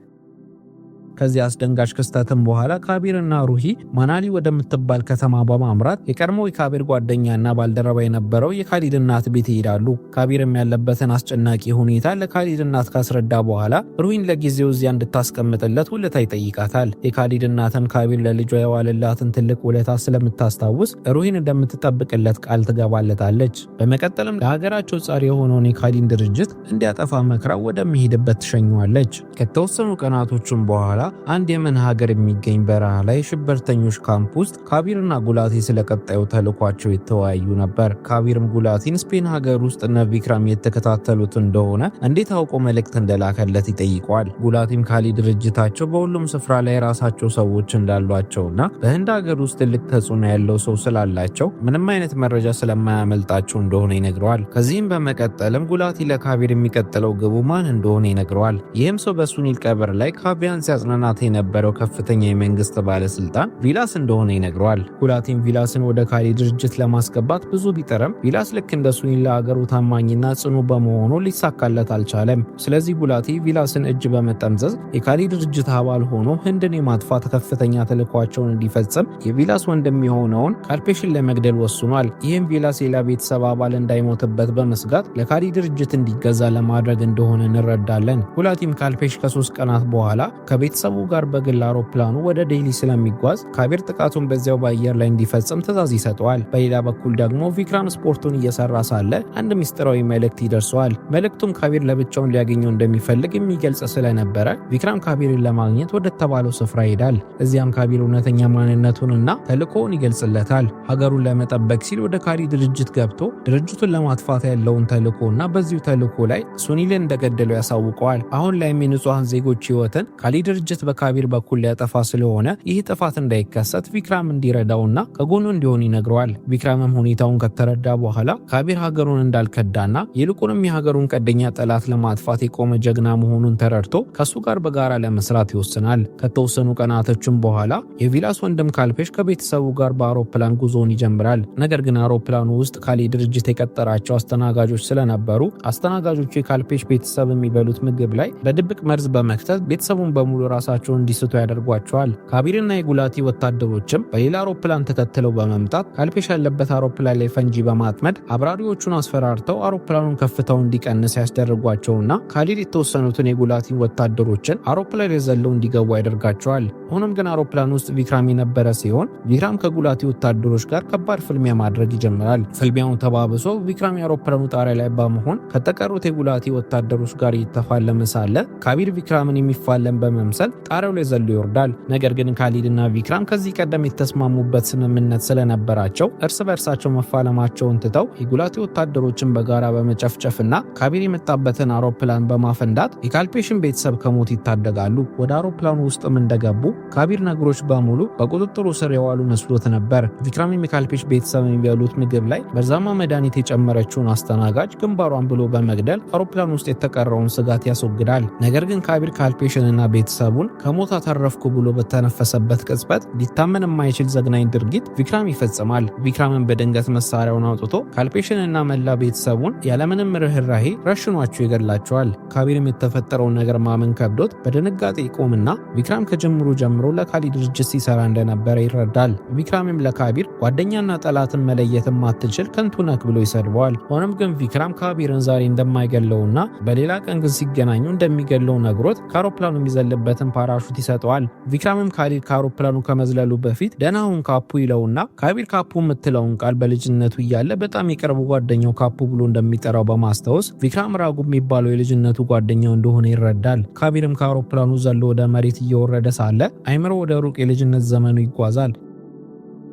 ከዚህ አስደንጋጭ ክስተትም በኋላ ካቢርና ሩሂ ማናሊ ወደምትባል ከተማ በማምራት የቀድሞ የካቢር ጓደኛና ባልደረባ የነበረው የካሊድ እናት ቤት ይሄዳሉ። ካቢርም ያለበትን አስጨናቂ ሁኔታ ለካሊድ እናት ካስረዳ በኋላ ሩሂን ለጊዜው እዚያ እንድታስቀምጥለት ውለታ ይጠይቃታል። የካሊድ እናትን ካቢር ለልጇ የዋለላትን ትልቅ ውለታ ስለምታስታውስ ሩሂን እንደምትጠብቅለት ቃል ትገባለታለች። በመቀጠልም ለሀገራቸው ጸር የሆነውን የካሊድ ድርጅት እንዲያጠፋ መክራ ወደሚሄድበት ትሸኘዋለች። ከተወሰኑ ቀናቶችም በኋላ አንድ የመን ሀገር የሚገኝ በረሃ ላይ ሽብርተኞች ካምፕ ውስጥ ካቢርና ጉላቲ ስለቀጣዩ ተልኳቸው የተወያዩ ነበር። ካቢርም ጉላቲን ስፔን ሀገር ውስጥ እነ ቪክራም የተከታተሉት እንደሆነ እንዴት አውቆ መልእክት እንደላከለት ይጠይቀዋል። ጉላቲም ካሊድ ድርጅታቸው በሁሉም ስፍራ ላይ ራሳቸው ሰዎች እንዳሏቸውና በህንድ ሀገር ውስጥ ትልቅ ተጽዕኖ ያለው ሰው ስላላቸው ምንም አይነት መረጃ ስለማያመልጣቸው እንደሆነ ይነግረዋል። ከዚህም በመቀጠልም ጉላቲ ለካቢር የሚቀጥለው ግቡ ማን እንደሆነ ይነግረዋል። ይህም ሰው በሱኒል ቀብር ላይ ካቢያን ሲያጽናናት የነበረው ከፍተኛ የመንግስት ባለስልጣን ቪላስ እንደሆነ ይነግረዋል። ጉላቲም ቪላስን ወደ ካሊድ ድርጅት ለማስገባት ብዙ ቢጥርም ቪላስ ልክ እንደ ሱኒል ለሀገሩ ታማኝና ጽኑ በመሆኑ ሊሳካለት አልቻለም። ስለዚህ ጉላቲ ቪላስን እጅ በመጠምዘዝ የካሊድ ድርጅት አባል ሆኖ ህንድን የማጥፋት ከፍተኛ ተልዕኳቸውን እንዲፈጽም የቪላስ ወንድም የሆነውን ካልፔሽን ለመግደል ወስኗል። ይህም ቪላስ ሌላ ቤተሰብ አባል እንዳይሞትበት በመስጋት ለካሊድ ድርጅት እንዲገዛ ለማድረግ እንደሆነ እንረዳለን። ጉላቲም ካልፔሽ ከ3 ቀናት በኋላ ከቤተሰቡ ጋር በግል አውሮፕላኑ ወደ ዴሊ ስለሚጓዝ ካቢር ጥቃቱን በዚያው በአየር ላይ እንዲፈጽም ትዕዛዝ ይሰጠዋል። በሌላ በኩል ደግሞ ቪክራም ስፖርቱን እየሰራ ሳለ አንድ ሚስጥራዊ መልእክት ይደርሰዋል። መልእክቱም ካቢር ለብቻውን ሊያገኘው እንደሚፈልግ የሚገልጽ ስለነበረ ቪክራም ካቢርን ለማግኘት ወደ ተባለው ስፍራ ይሄዳል። እዚያም ካቢር እውነተኛ ማንነቱንና ተልዕኮውን ይገልጽለታል። ሀገሩን ለመጠበቅ ሲል ወደ ካሊድ ድርጅት ገብቶ ድርጅቱን ለማጥፋት ያለውን ተልዕኮና በዚሁ ተልዕኮ ላይ ሱኒልን እንደገደለው ያሳውቀዋል። አሁን ላይም የንጹሃን ዜጎች ሕይወትን ካሊድ ድርጅት በካቢር በኩል ሊያጠፋ ስለሆነ ይህ ጥፋት እንዳይከሰት ቪክራም እንዲረዳውና ከጎኑ እንዲሆን ይነግረዋል። ቪክራምም ሁኔታውን ከተረዳ በኋላ ካቢር ሀገሩን እንዳልከዳና ይልቁንም የሀገሩን ቀደኛ ጠላት ለማጥፋት የቆመ ጀግና መሆኑን ተረድቶ ከሱ ጋር በጋራ ለመስራት ይወስናል። ከተወሰኑ ቀናቶችም በኋላ የቪላስ ወንድም ካልፔሽ ከቤተሰቡ ጋር በአውሮፕላን ጉዞውን ይጀምራል። ነገር ግን አውሮፕላኑ ውስጥ ካሊድ ድርጅት የቀጠራቸው አስተናጋጆች ስለነበሩ አስተናጋጆቹ የካልፔሽ ቤተሰብ የሚበሉት ምግብ ላይ በድብቅ መርዝ በመክተት ቤተሰቡን በሙሉ ራሳቸውን እንዲስቱ ያደርጓቸዋል። ካቢርና የጉላቲ ወታደሮችም በሌላ አውሮፕላን ተከትለው በመምጣት ካልፔሽ ያለበት አውሮፕላን ላይ ፈንጂ በማጥመድ አብራሪዎቹን አስፈራርተው አውሮፕላኑን ከፍታው እንዲቀንስ ያስደርጓቸውና ካሊድ የተወሰኑትን የጉላቲ ወታደሮችን አውሮፕላን ላይ ዘለው እንዲገቡ ያደርጋቸዋል። ሆኖም ግን አውሮፕላን ውስጥ ቪክራም የነበረ ሲሆን ቪክራም ከጉላቲ ወታደሮች ጋር ከባድ ፍልሚያ ማድረግ ይጀምራል። ፍልሚያው ተባብሶ ቪክራም የአውሮፕላኑ ጣሪያ ላይ በመሆን ከተቀሩት የጉላቲ ወታደሮች ጋር እየተፋለመ ሳለ ካቢር ቪክራምን የሚፋለም በመምሰል ጣሪያው ላይ ዘሎ ይወርዳል። ነገር ግን ካሊድና ቪክራም ከዚህ ቀደም የተስማሙበት ስምምነት ስለነበራቸው እርስ በርሳቸው መፋለማቸውን ትተው የጉላቲ ወታደሮችን በጋራ በመጨፍጨፍና ካቢር የመጣበትን አውሮፕላን በማፈንዳት የካልፔሽን ቤተሰብ ከሞት ይታደጋሉ። ወደ አውሮፕላኑ ውስጥም እንደገቡ ካቢር ነገሮች በሙሉ በቁጥጥሩ ስር የዋሉ መስሎት ነበር። ቪክራም የካልፔሽ ቤተሰብ የሚበሉት ምግብ ላይ መርዛማ መድኃኒት የጨመረችውን አስተናጋጅ ግንባሯን ብሎ በመግደል አውሮፕላን ውስጥ የተቀረውን ስጋት ያስወግዳል። ነገር ግን ካቢር ካልፔሽንና ቤተሰቡን ከሞት አተረፍኩ ብሎ በተነፈሰበት ቅጽበት ሊታመን የማይችል ዘግናኝ ድርጊት ቪክራም ይፈጽማል። ቪክራምን በድንገት መሳሪያውን አውጥቶ ካልፔሽንና መላ ቤተሰቡን ያለምንም ርህራሄ ረሽኗቸው ይገድላቸዋል። ካቢርም የተፈጠረውን ነገር ማመን ከብዶት በድንጋጤ ይቆምና ቪክራም ከጅምሩ ጀምሮ ለካሊድ ድርጅት ሲሰራ እንደነበረ ይረዳል። ቪክራምም ለካቢር ጓደኛና ጠላትን መለየት ማትችል ከንቱ ነክ ብሎ ይሰድበዋል። ሆኖም ግን ቪክራም ካቢርን ዛሬ እንደማይገለውና በሌላ ቀን ግን ሲገናኙ እንደሚገለው ነግሮት ከአውሮፕላኑ የሚዘልበትን ፓራሹት ይሰጠዋል። ቪክራምም ካሊድ ከአውሮፕላኑ ከመዝለሉ በፊት ደህናውን ካፑ ይለውና ካቢር ካፑ የምትለውን ቃል በልጅነቱ እያለ በጣም የቅርቡ ጓደኛው ካፑ ብሎ እንደሚጠራው በማስታወስ ቪክራም ራጉ የሚባለው የልጅነቱ ጓደኛው እንደሆነ ይረዳል። ካቢርም ከአውሮፕላኑ ዘሎ ወደ መሬት እየወረደ ሳለ አይምሮ ወደ ሩቅ የልጅነት ዘመኑ ይጓዛል።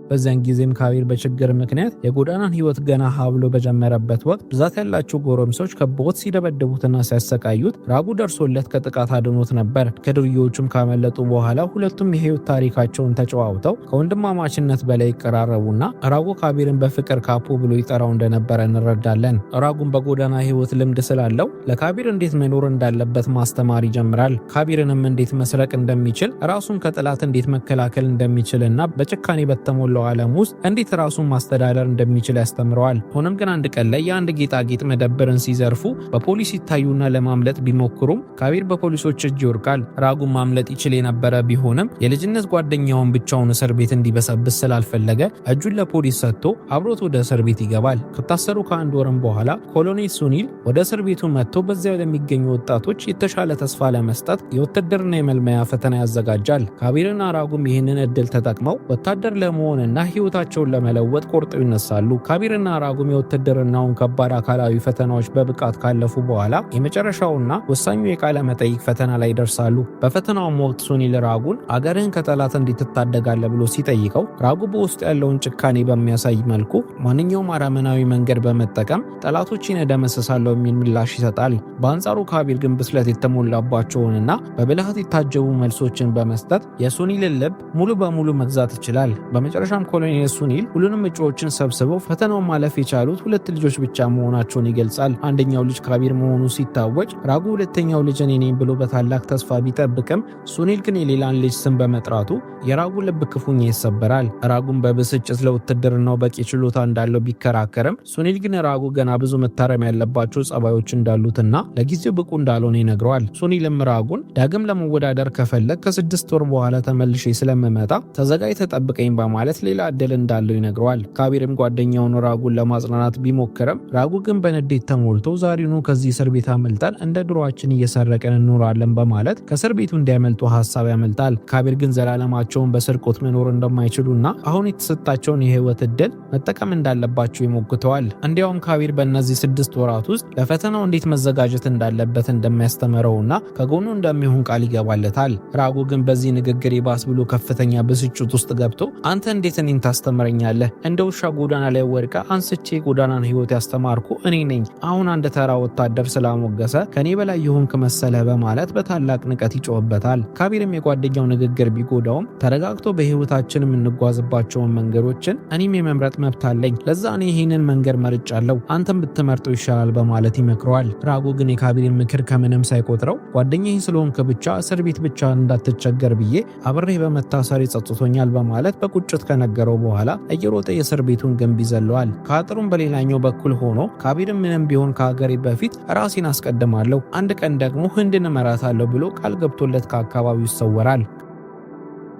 በዚያን ጊዜም ካቢር በችግር ምክንያት የጎዳናን ህይወት ገና ሀብሎ በጀመረበት ወቅት ብዛት ያላቸው ጎረምሶች ከቦት ሲደበድቡትና ሲያሰቃዩት ራጉ ደርሶለት ከጥቃት አድኖት ነበር። ከዱርዬዎቹም ካመለጡ በኋላ ሁለቱም የህይወት ታሪካቸውን ተጨዋውተው ከወንድማማችነት በላይ ይቀራረቡና ራጉ ካቢርን በፍቅር ካፑ ብሎ ይጠራው እንደነበረ እንረዳለን። ራጉም በጎዳና ህይወት ልምድ ስላለው ለካቢር እንዴት መኖር እንዳለበት ማስተማር ይጀምራል። ካቢርንም እንዴት መስረቅ እንደሚችል፣ ራሱን ከጥላት እንዴት መከላከል እንደሚችልና በጭካኔ በተሞላው ዓለም ውስጥ እንዴት ራሱን ማስተዳደር እንደሚችል ያስተምረዋል። ሆኖም ግን አንድ ቀን ላይ የአንድ ጌጣጌጥ መደብርን ሲዘርፉ በፖሊስ ይታዩና ለማምለጥ ቢሞክሩም ካቢር በፖሊሶች እጅ ይወድቃል። ራጉን ማምለጥ ይችል የነበረ ቢሆንም የልጅነት ጓደኛውን ብቻውን እስር ቤት እንዲበሰብስ ስላልፈለገ እጁን ለፖሊስ ሰጥቶ አብሮት ወደ እስር ቤት ይገባል። ከታሰሩ ከአንድ ወርም በኋላ ኮሎኔል ሱኒል ወደ እስር ቤቱ መጥቶ በዚያው ለሚገኙ ወጣቶች የተሻለ ተስፋ ለመስጠት የውትድርና የመልመያ ፈተና ያዘጋጃል። ካቢርና ራጉም ይህንን እድል ተጠቅመው ወታደር ለመሆን እና ህይወታቸውን ለመለወጥ ቆርጠው ይነሳሉ። ካቢርና ራጉም የውትድርናውን ከባድ አካላዊ ፈተናዎች በብቃት ካለፉ በኋላ የመጨረሻውና ወሳኙ የቃለ መጠይቅ ፈተና ላይ ይደርሳሉ። በፈተናውም ወቅት ሱኒል ራጉን አገርህን ከጠላት እንዴት ትታደጋለህ ብሎ ሲጠይቀው ራጉ በውስጡ ያለውን ጭካኔ በሚያሳይ መልኩ ማንኛውም አረመናዊ መንገድ በመጠቀም ጠላቶችን እደመስሳለሁ የሚል ምላሽ ይሰጣል። በአንጻሩ ካቢር ግን ብስለት የተሞላባቸውንና በብልሃት የታጀቡ መልሶችን በመስጠት የሱኒልን ልብ ሙሉ በሙሉ መግዛት ይችላል። በመጨረሻ ኮሎኔል ሱኒል ሁሉንም እጩዎችን ሰብስበው ፈተናውን ማለፍ የቻሉት 2 ልጆች ብቻ መሆናቸውን ይገልጻል። አንደኛው ልጅ ካቢር መሆኑ ሲታወቅ ራጉ ሁለተኛው ልጅ እኔ ነኝ ብሎ በታላቅ ተስፋ ቢጠብቅም ሱኒል ግን የሌላን ልጅ ስም በመጥራቱ የራጉ ልብ ክፉኛ ይሰበራል። ራጉን በብስጭት ለውትድርናው በቂ ችሎታ እንዳለው ቢከራከርም ሱኒል ግን ራጉ ገና ብዙ መታረም ያለባቸው ጸባዮች እንዳሉትና ለጊዜው ብቁ እንዳልሆነ ይነግረዋል። ሱኒልም ራጉን ዳግም ለመወዳደር ከፈለግ ከ6 ወር በኋላ ተመልሼ ስለምመጣ ተዘጋጅ ተጠብቀኝ በማለት ሌላ እድል እንዳለው ይነግረዋል። ካቢርም ጓደኛውን ራጉን ለማጽናናት ቢሞክርም ራጉ ግን በንዴት ተሞልቶ ዛሬኑ ከዚህ እስር ቤት አመልጠን እንደ ድሮአችን እየሰረቀን እንኖራለን በማለት ከእስር ቤቱ እንዲያመልጡ ሐሳብ ያመልጣል። ካቢር ግን ዘላለማቸውን በስርቆት መኖር እንደማይችሉና አሁን የተሰጣቸውን የህይወት እድል መጠቀም እንዳለባቸው ይሞግተዋል። እንዲያውም ካቢር በእነዚህ 6 ወራት ውስጥ ለፈተናው እንዴት መዘጋጀት እንዳለበት እንደሚያስተምረውና ከጎኑ እንደሚሆን ቃል ይገባለታል። ራጉ ግን በዚህ ንግግር ይባስ ብሎ ከፍተኛ ብስጭት ውስጥ ገብቶ አንተ እንዴት እኔን ታስተምረኛለህ? እንደ ውሻ ጎዳና ላይ ወድቃ አንስቼ ጎዳናን ህይወት ያስተማርኩ እኔ ነኝ። አሁን አንድ ተራ ወታደር ስላሞገሰ ከኔ በላይ የሆንክ መሰለህ በማለት በታላቅ ንቀት ይጮህበታል። ካቢርም የጓደኛው ንግግር ቢጎዳውም ተረጋግቶ በህይወታችን የምንጓዝባቸውን መንገዶችን እኔም የመምረጥ መብት አለኝ፣ ለዛ እኔ ይህንን መንገድ መርጫለሁ፣ አንተም ብትመርጠው ይሻላል በማለት ይመክረዋል። ራጉ ግን የካቢርን ምክር ከምንም ሳይቆጥረው ጓደኛዬ ስለሆንክ ብቻ እስር ቤት ብቻ እንዳትቸገር ብዬ አብሬ በመታሰር ጸጥቶኛል በማለት በቁጭት ከነገረው በኋላ እየሮጠ የእስር ቤቱን ግንብ ይዘለዋል። ከአጥሩም በሌላኛው በኩል ሆኖ ካቢርም ምንም ቢሆን ከሀገሬ በፊት ራሴን አስቀድማለሁ፣ አንድ ቀን ደግሞ ህንድን እመራታለሁ ብሎ ቃል ገብቶለት ከአካባቢው ይሰወራል።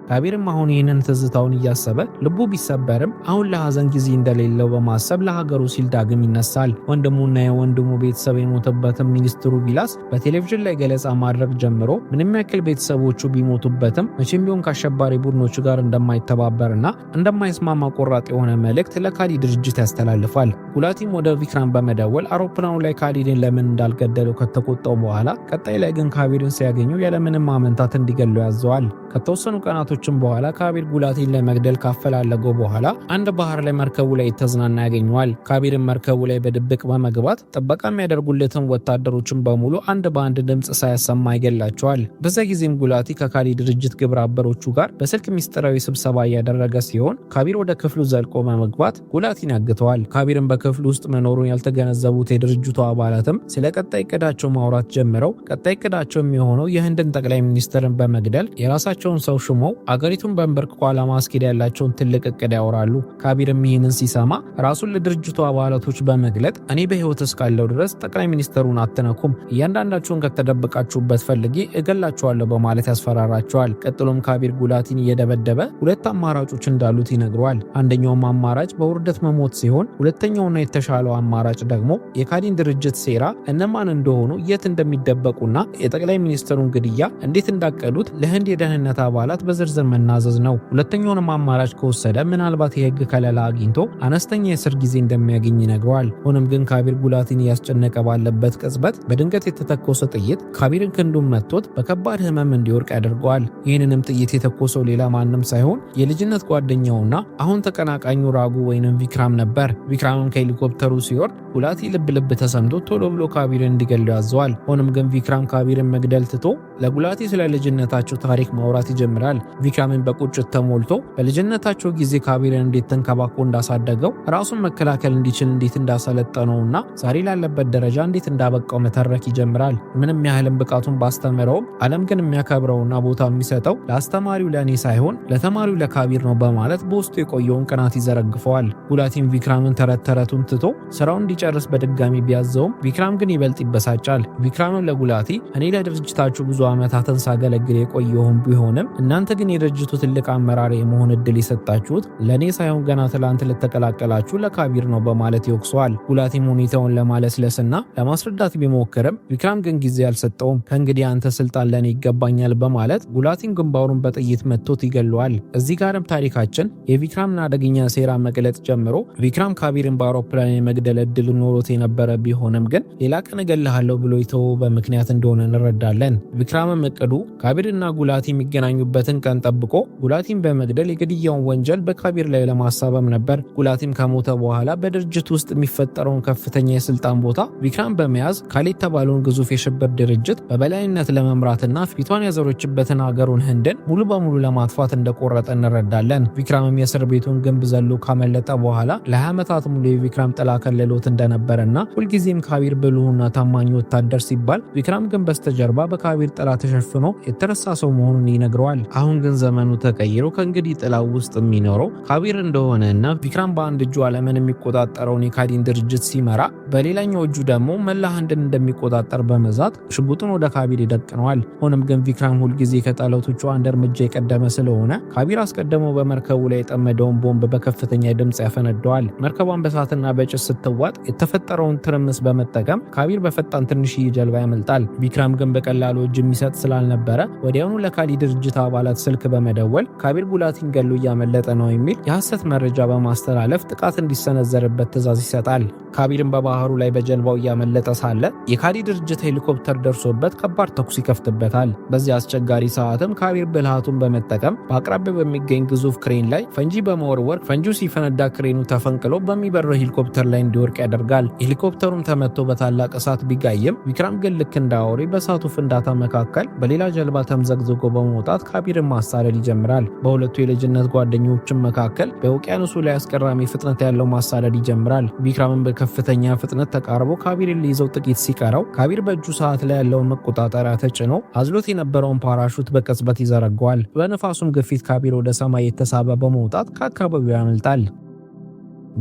ካቢርም አሁን ይህንን ትዝታውን እያሰበ ልቡ ቢሰበርም አሁን ለሐዘን ጊዜ እንደሌለው በማሰብ ለሀገሩ ሲል ዳግም ይነሳል። ወንድሙና የወንድሙ ቤተሰብ የሞተበትም ሚኒስትሩ ቪላስ በቴሌቪዥን ላይ ገለጻ ማድረግ ጀምሮ ምንም ያክል ቤተሰቦቹ ቢሞቱበትም መቼም ቢሆን ከአሸባሪ ቡድኖቹ ጋር እንደማይተባበርና እንደማይስማማ ቆራጥ የሆነ መልእክት ለካሊ ድርጅት ያስተላልፋል። ጉላቲም ወደ ቪክራም በመደወል አውሮፕላኑ ላይ ካሊድን ለምን እንዳልገደለው ከተቆጣው በኋላ ቀጣይ ላይ ግን ካቢርን ሲያገኘው ያለምንም ማመንታት እንዲገለው ያዘዋል። ከተወሰኑ ቀናቶችም በኋላ ካቢር ጉላቲን ለመግደል ካፈላለገው በኋላ አንድ ባህር ላይ መርከቡ ላይ ተዝናና ያገኘዋል። ካቢርን መርከቡ ላይ በድብቅ በመግባት ጥበቃ የሚያደርጉለትን ወታደሮችን በሙሉ አንድ በአንድ ድምጽ ሳያሰማ ይገላቸዋል። በዛ ጊዜም ጉላቲ ከካሊ ድርጅት ግብረ አበሮቹ ጋር በስልክ ሚስጥራዊ ስብሰባ እያደረገ ሲሆን ካቢር ወደ ክፍሉ ዘልቆ በመግባት ጉላቲን ያግተዋል። ካቢርን በክፍሉ ውስጥ መኖሩን ያልተገነዘቡት የድርጅቱ አባላትም ስለ ቀጣይ እቅዳቸው ማውራት ጀምረው ቀጣይ እቅዳቸው የሚሆነው የህንድን ጠቅላይ ሚኒስትርን በመግደል የራሳቸውን ሰው ሽመው አገሪቱን በንበርክኮ ለማስኬድ ያላቸውን ትልቅ እቅድ ያወራሉ። ካቢርም ይህንን ሲሰማ ራሱን ለድርጅቱ አባላቶች በመግለጥ እኔ በህይወት እስካለው ድረስ ጠቅላይ ሚኒስትሩን አትነኩም፣ እያንዳንዳችሁን ከተደበቃችሁበት ፈልጌ እገላችኋለሁ በማለት ያስፈራራቸዋል። ቀጥሎም ካቢር ጉላቲን እየደበደበ ሁለት አማራጮች እንዳሉት ይነግረዋል። አንደኛውም አማራጭ በውርደት መሞት ሲሆን ሁለተኛውና የተሻለው አማራጭ ደግሞ የካሊን ድርጅት ሴራ እነማን እንደሆኑ የት እንደሚደበቁና የጠቅላይ ሚኒስትሩን ግድያ እንዴት እንዳቀዱት ለህንድ የደህንነት አባላት በዝርዝር መናዘዝ ነው። ሁለተኛውንም አማራጭ ከወሰደ ምናልባት የህግ ከለላ አግኝቶ አነስተኛ የእስር ጊዜ እንደሚያገኝ ይነግረዋል። ሆኖም ግን ካቢር ጉላቲን እያስጨነቀ ባለበት ቅጽበት በድንገት የተተኮሰ ጥይት ካቢርን ክንዱን መጥቶት በከባድ ህመም እንዲወርቅ ያደርገዋል። ይህንንም ጥይት የተኮሰው ሌላ ማንም ሳይሆን የልጅነት ጓደኛውና አሁን ተቀናቃኙ ራጉ ወይንም ቪክራም ነበር። ቪክራምም ከሄሊኮፕተሩ ሲወርድ ጉላቲ ልብ ተሰምቶ ቶሎ ብሎ ካቢርን እንዲገለው ያዘዋል። ሆኖም ግን ቪክራም ካቢርን መግደል ትቶ ለጉላቲ ስለ ልጅነታቸው ታሪክ ማውራት ይጀምራል። ቪክራምን በቁጭት ተሞልቶ በልጅነታቸው ጊዜ ካቢርን እንዴት ተንከባክቦ እንዳሳደገው ራሱን መከላከል እንዲችል እንዴት እንዳሰለጠነውና ዛሬ ላለበት ደረጃ እንዴት እንዳበቃው መተረክ ይጀምራል። ምንም ያህልም ብቃቱን ባስተምረውም ዓለም ግን የሚያከብረውና ቦታ የሚሰጠው ለአስተማሪው ለእኔ ሳይሆን ለተማሪው ለካቢር ነው በማለት በውስጡ የቆየውን ቅናት ይዘረግፈዋል። ጉላቲም ቪክራምን ተረቱን ትቶ ስራውን እንዲጨርስ በድጋሚ ቢያዘውም ቪክራም ግን ይበልጥ ይበሳጫል። ቪክራምም ለጉላቲ እኔ ለድርጅታችሁ ብዙ ዓመታትን ሳገለግል የቆየሁም ቢሆንም እናንተ ግን የድርጅቱ ትልቅ አመራር የመሆን እድል የሰጣችሁት ለእኔ ሳይሆን ገና ትላንት ለተቀላቀላችሁ ለካቢር ነው በማለት ይወቅሰዋል። ጉላቲም ሁኔታውን ለማለስለስና ለማስረዳት ቢሞክርም ቪክራም ግን ጊዜ አልሰጠውም። ከእንግዲህ አንተ ስልጣን ለእኔ ይገባኛል በማለት ጉላቲን ግንባሩን በጥይት መጥቶት ይገለዋል። እዚህ ጋርም ታሪካችን የቪክራምን አደገኛ ሴራ መግለጥ ጀምሮ ቪክራም ካቢርን በአውሮፕላን የመግደል እድል ኖሮት የነበረ ቢሆንም ግን ሌላ ቀን እገልሃለሁ ብሎ የተወው በምክንያት እንደሆነ እንረዳለን። ቪክራምም እቅዱ ካቢርና ጉላቲ የሚገናኙበትን ቀን ጠብቆ ጉላቲን በመግደል የግድያውን ወንጀል በካቢር ላይ ለማሳበም ነበር። ጉላቲም ከሞተ በኋላ በድርጅት ውስጥ የሚፈጠረውን ከፍተኛ የስልጣን ቦታ ቪክራም በመያዝ ካሊ የተባለውን ግዙፍ የሽብር ድርጅት በበላይነት ለመምራትና ፊቷን ያዘሮችበትን ሀገሩን ህንድን ሙሉ በሙሉ ለማጥፋት እንደቆረጠ እንረዳለን። ቪክራምም የእስር ቤቱን ግንብ ዘሎ ካመለጠ በኋላ ለ20 ዓመታት ሙሉ የቪክራም ጥላ ከልሎት እንደነበረና ሁልጊዜም ካቢር ብልሁና ታማኝ ወታደር ሲባል ቪክራም ግን በስተጀርባ በካቢር ጥላ ተሸፍኖ የተረሳ ሰው መሆኑን ይነግረዋል። አሁን ግን ዘመኑ ተቀይሮ ከእንግዲህ ጥላው ውስጥ የሚኖረው ካቢር እንደሆነና ቪክራም በአንድ እጁ ዓለምን የሚቆጣጠረውን የካሊን ድርጅት ሲመራ በሌላኛው እጁ ደግሞ መላ ህንድን እንደሚቆጣጠር በመዛት ሽጉጡን ወደ ካቢር ይደቅነዋል። ሆኖም ግን ቪክራም ሁልጊዜ ከጠላቶቹ አንድ እርምጃ የቀደመ ስለሆነ ካቢር አስቀድሞ በመርከቡ ላይ የጠመደውን ቦምብ በከፍተኛ ድምፅ ያፈነደዋል። መርከቧን በሳትና በጭስ ስትዋጥ የተፈጠረውን ትርምስ በመጠቀም ካቢር በፈጣን ትንሽዬ ጀልባ ያመልጣል። ቪክራም ግን በቀላሉ እጅ የሚሰጥ ስላልነበረ ወዲያውኑ ለካሊ ድርጅት አባላት ስልክ በመደወል ካቢር ጉላቲን ገሎ እያመለጠ ነው የሚል የሐሰት መረጃ በማስተላለፍ ጥቃት እንዲሰነዘርበት ትዕዛዝ ይሰጣል። ካቢርን በባህሩ ላይ በጀልባው እያመለጠ ሳለ የካሊ ድርጅት ሄሊኮፕተር ደርሶበት ከባድ ተኩስ ይከፍትበታል። በዚህ አስቸጋሪ ሰዓትም ካቢር ብልሃቱን በመጠቀም በአቅራቢያው በሚገኝ ግዙፍ ክሬን ላይ ፈንጂ በመወርወር ፈንጂው ሲፈነዳ ክሬኑ ተፈንቅሎ በሚበረው ሄሊኮፕተር ላይ እንዲወድቅ ያደርጋል። ሄሊኮፕተሩም ተመቶ በታላቅ እሳት ቢጋይም ቪክራም ግን ልክ እንደ አውሬ በእሳቱ ፍንዳታ መካከል በሌላ ጀልባ ተምዘግዝጎ በመውጣት ካቢርን ማሳደድ ይጀምራል። በሁለቱ የልጅነት ጓደኞችም መካከል በውቅያኖሱ ላይ አስገራሚ ፍጥነት ያለው ማሳደድ ይጀምራል። ቪክራምን በከፍተኛ ፍጥነት ተቃርቦ ካቢርን ሊይዘው ጥቂት ሲቀረው ካቢር በእጁ ሰዓት ላይ ያለውን መቆጣጠሪያ ተጭኖ አዝሎት የነበረውን ፓራሹት በቅጽበት ይዘረጋዋል። በነፋሱም ግፊት ካቢር ወደ ሰማይ የተሳበ በመውጣት ከአካባቢው ያመልጣል።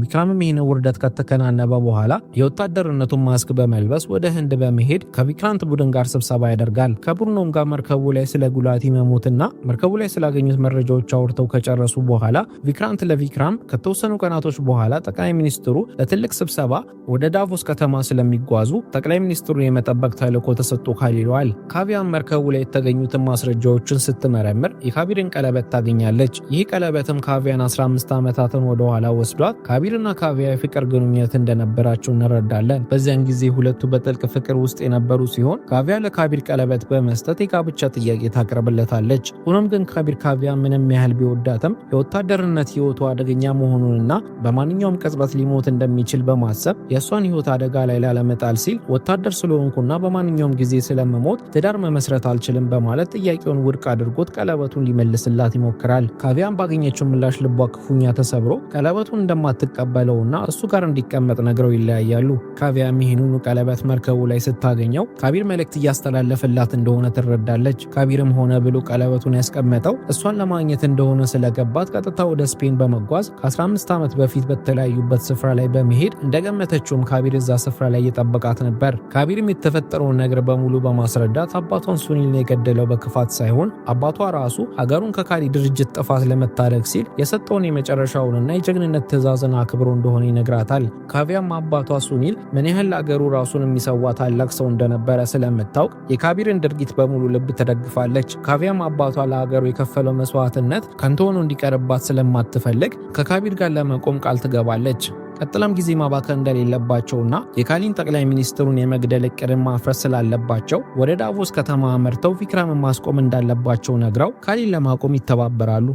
ቪክራምም ይህን ውርደት ከተከናነበ በኋላ የወታደርነቱን ማስክ በመልበስ ወደ ህንድ በመሄድ ከቪክራንት ቡድን ጋር ስብሰባ ያደርጋል። ከቡድኑም ጋር መርከቡ ላይ ስለ ጉላቲ መሞትና መርከቡ ላይ ስላገኙት መረጃዎች አውርተው ከጨረሱ በኋላ ቪክራንት ለቪክራም ከተወሰኑ ቀናቶች በኋላ ጠቅላይ ሚኒስትሩ ለትልቅ ስብሰባ ወደ ዳቮስ ከተማ ስለሚጓዙ ጠቅላይ ሚኒስትሩን የመጠበቅ ተልዕኮ ተሰጥቶካል ይለዋል። ካቪያም መርከቡ ላይ የተገኙትን ማስረጃዎችን ስትመረምር የካቢርን ቀለበት ታገኛለች። ይህ ቀለበትም ካቪያን 15 ዓመታትን ወደ ኋላ ወስዷት ካቢርና ካቪያ የፍቅር ግንኙነት እንደነበራቸው እንረዳለን። በዚያን ጊዜ ሁለቱ በጥልቅ ፍቅር ውስጥ የነበሩ ሲሆን ካቪያ ለካቢር ቀለበት በመስጠት የጋብቻ ጥያቄ ታቀርብለታለች። ሆኖም ግን ካቪያ ምንም ያህል ቢወዳትም የወታደርነት ህይወቱ አደገኛ መሆኑንና በማንኛውም ቅጽበት ሊሞት እንደሚችል በማሰብ የእሷን ህይወት አደጋ ላይ ላለመጣል ሲል ወታደር ስለሆንኩና በማንኛውም ጊዜ ስለመሞት ትዳር መመስረት አልችልም በማለት ጥያቄውን ውድቅ አድርጎት ቀለበቱን ሊመልስላት ይሞክራል። ካቪያም ባገኘችው ምላሽ ልቧ ክፉኛ ተሰብሮ ቀለበቱን እንደማትቀበለውና እሱ ጋር እንዲቀመጥ ነግረው ይለያያሉ። ካቪያም ይህንኑ ቀለበት መርከቡ ላይ ስታገኘው ካቢር መልእክት እያስተላለፈላት እንደሆነ ትረዳለች። ካቢርም ሆነ ብሎ ቀለበቱን ያስቀመጠው እሷን ለማግኘት እንደሆነ ስለገባት ቀጥታ ወደ ስፔን በመጓዝ ከ15 ዓመት በፊት በተለያዩበት ስፍራ ላይ በመሄድ እንደገመተችውም ካቢር እዛ ስፍራ ላይ እየጠበቃት ነበር። ካቢርም የተፈጠረውን ነገር በሙሉ በማስረዳት አባቷን ሱኒልን የገደለው በክፋት ሳይሆን አባቷ ራሱ ሀገሩን ከካሊ ድርጅት ጥፋት ለመታደግ ሲል የሰጠውን የመጨረሻውንና የጀግንነት ትዕዛዝን አክብሮ እንደሆነ ይነግራታል። ካቪያም አባቷ ሱኒል ምን ያህል አገሩ ራሱን የሚሰዋ ታላቅ ሰው እንደነበረ ስለምታውቅ የካቢርን ድርጊት በሙሉ ልብ ትደግፋለች። ካቪያም አባቷ ለሀገሩ የከፈለው መስዋዕትነት ከንቱ ሆኖ እንዲቀርባት ስለማትፈልግ ከካቢር ጋር ለመቆም ቃል ትገባለች። ቀጥላም ጊዜ ማባከን እንደሌለባቸውና የካሊን ጠቅላይ ሚኒስትሩን የመግደል እቅድን ማፍረስ ስላለባቸው ወደ ዳቮስ ከተማ አመርተው ቪክራምን ማስቆም እንዳለባቸው ነግረው ካሊን ለማቆም ይተባበራሉ።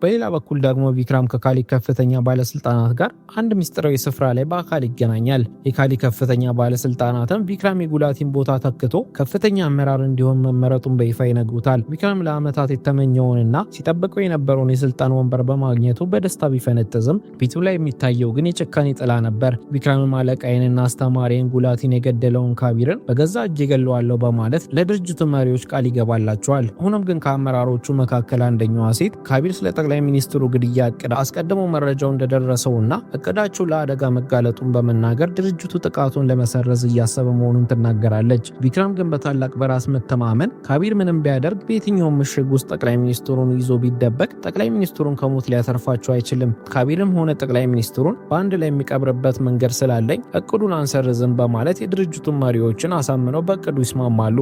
በሌላ በኩል ደግሞ ቪክራም ከካሊ ከፍተኛ ባለስልጣናት ጋር አንድ ምስጢራዊ ስፍራ ላይ በአካል ይገናኛል። የካሊ ከፍተኛ ባለስልጣናትም ቪክራም የጉላቲን ቦታ ተክቶ ከፍተኛ አመራር እንዲሆን መመረጡን በይፋ ይነግሩታል። ቪክራም ለዓመታት የተመኘውንና ሲጠብቀው የነበረውን የስልጣን ወንበር በማግኘቱ በደስታ ቢፈነጥዝም ፊቱ ላይ የሚታየው ግን የጭካኔ ጥላ ነበር። ቪክራምም አለቃዬንና አስተማሪን ጉላቲን የገደለውን ካቢርን በገዛ እጅ ገለዋለሁ በማለት ለድርጅቱ መሪዎች ቃል ይገባላቸዋል። ሆኖም ግን ከአመራሮቹ መካከል አንደኛዋ ሴት ካቢር ስለ ጠቅላይ ሚኒስትሩ ግድያ እቅድ አስቀድሞ መረጃው እንደደረሰውና እቅዳቸው ለአደጋ መጋለጡን በመናገር ድርጅቱ ጥቃቱን ለመሰረዝ እያሰበ መሆኑን ትናገራለች። ቪክራም ግን በታላቅ በራስ መተማመን ካቢር ምንም ቢያደርግ በየትኛውም ምሽግ ውስጥ ጠቅላይ ሚኒስትሩን ይዞ ቢደበቅ ጠቅላይ ሚኒስትሩን ከሞት ሊያተርፋቸው አይችልም። ካቢርም ሆነ ጠቅላይ ሚኒስትሩን በአንድ ላይ የሚቀብርበት መንገድ ስላለኝ እቅዱን አንሰርዝም በማለት የድርጅቱን መሪዎችን አሳምነው በእቅዱ ይስማማሉ።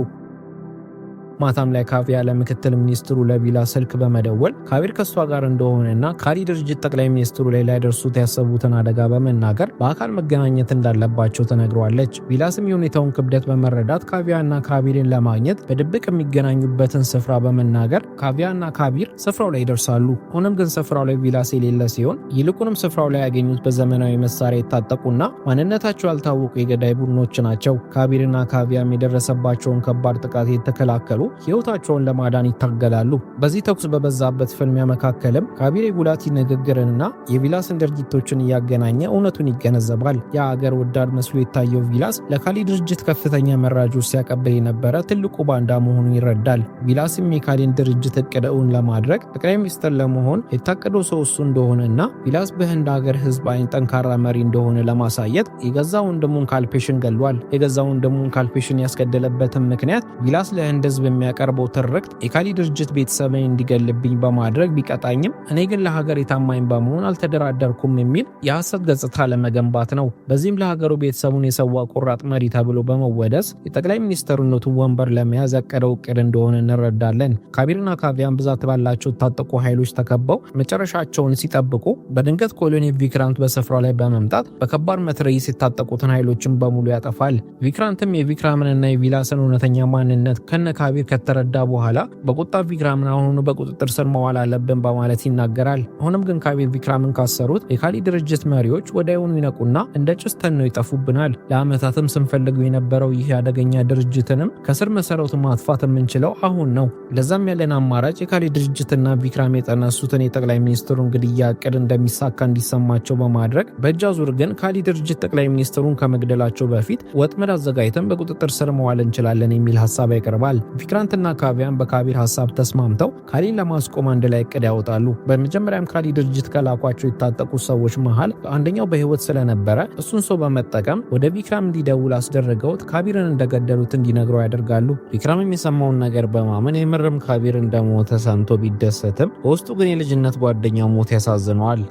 ማታም ላይ ካቪያ ለምክትል ሚኒስትሩ ለቪላ ስልክ በመደወል ካቢር ከሷ ጋር እንደሆነና ካሊ ድርጅት ጠቅላይ ሚኒስትሩ ላይ ሊያደርሱት ያሰቡትን አደጋ በመናገር በአካል መገናኘት እንዳለባቸው ተነግሯለች። ቪላስም የሁኔታውን ክብደት በመረዳት ካቪያና ካቢርን ለማግኘት በድብቅ የሚገናኙበትን ስፍራ በመናገር ካቪያና ካቢር ስፍራው ላይ ይደርሳሉ። ሆኖም ግን ስፍራው ላይ ቪላስ የሌለ ሲሆን ይልቁንም ስፍራው ላይ ያገኙት በዘመናዊ መሳሪያ የታጠቁና ማንነታቸው ያልታወቁ የገዳይ ቡድኖች ናቸው። ካቢርና ካቪያም የደረሰባቸውን ከባድ ጥቃት የተከላከሉ ሕይወታቸውን ለማዳን ይታገላሉ። በዚህ ተኩስ በበዛበት ፍልሚያ መካከልም ካቢር የጉላቲ ንግግርንና የቪላስን ድርጊቶችን እያገናኘ እውነቱን ይገነዘባል። የአገር ወዳድ መስሎ የታየው ቪላስ ለካሊ ድርጅት ከፍተኛ መራጆች ሲያቀብል የነበረ ትልቁ ባንዳ መሆኑን ይረዳል። ቪላስም የካሊን ድርጅት እቅድ እውን ለማድረግ ጠቅላይ ሚኒስትር ለመሆን የታቀደው ሰው እሱ እንደሆነና ቪላስ በህንድ ሀገር ህዝብ አይን ጠንካራ መሪ እንደሆነ ለማሳየት የገዛ ወንድሙን ካልፔሽን ገሏል። የገዛ ወንድሙን ካልፔሽን ያስገደለበትን ምክንያት ቪላስ ለህንድ ህዝብ የሚያቀርበው ትርክት የካሊ ድርጅት ቤተሰብን እንዲገልብኝ በማድረግ ቢቀጣኝም እኔ ግን ለሀገር የታማኝ በመሆን አልተደራደርኩም የሚል የሐሰት ገጽታ ለመገንባት ነው። በዚህም ለሀገሩ ቤተሰቡን የሰዋ ቆራጥ መሪ ተብሎ በመወደስ የጠቅላይ ሚኒስትርነቱን ወንበር ለመያዝ ያቀደው እቅድ እንደሆነ እንረዳለን። ካቢርና ካቪያን ብዛት ባላቸው ታጠቁ ኃይሎች ተከበው መጨረሻቸውን ሲጠብቁ በድንገት ኮሎኔል ቪክራንት በስፍራው ላይ በመምጣት በከባድ መትረየስ የታጠቁትን ኃይሎችን በሙሉ ያጠፋል። ቪክራንትም የቪክራምንና የቪላስን እውነተኛ ማንነት ከነ ካቢር ከተረዳ በኋላ በቁጣ ቪክራምን አሁኑ በቁጥጥር ስር መዋል አለብን በማለት ይናገራል። አሁንም ግን ካቢር ቪክራምን ካሰሩት የካሊ ድርጅት መሪዎች ወዲያውኑ ይነቁና እንደ ጭስ ተነው ይጠፉብናል። ለዓመታትም ስንፈልገው የነበረው ይህ አደገኛ ድርጅትንም ከስር መሰረቱ ማጥፋት የምንችለው አሁን ነው። ለዛም ያለን አማራጭ የካሊ ድርጅትና ቪክራም የጠነሱትን የጠቅላይ ሚኒስትሩን ግድያ እቅድ እንደሚሳካ እንዲሰማቸው በማድረግ በእጅ አዙር ግን ካሊ ድርጅት ጠቅላይ ሚኒስትሩን ከመግደላቸው በፊት ወጥመድ አዘጋጅተን በቁጥጥር ስር መዋል እንችላለን የሚል ሐሳብ ያቀርባል። ቪክራንትና ካቪያን በካቢር ሐሳብ ተስማምተው ካሊን ለማስቆም አንድ ላይ እቅድ ያወጣሉ። በመጀመሪያም ካሊ ድርጅት ከላኳቸው የታጠቁ ሰዎች መሃል አንደኛው በህይወት ስለነበረ እሱን ሰው በመጠቀም ወደ ቪክራም እንዲደውል አስደረገውት ካቢርን እንደገደሉት እንዲነግረው ያደርጋሉ። ቪክራምም የሰማውን ነገር በማመን የምርም ካቢር እንደሞተ ሰምቶ ቢደሰትም በውስጡ ግን የልጅነት ጓደኛው ሞት ያሳዝነዋል።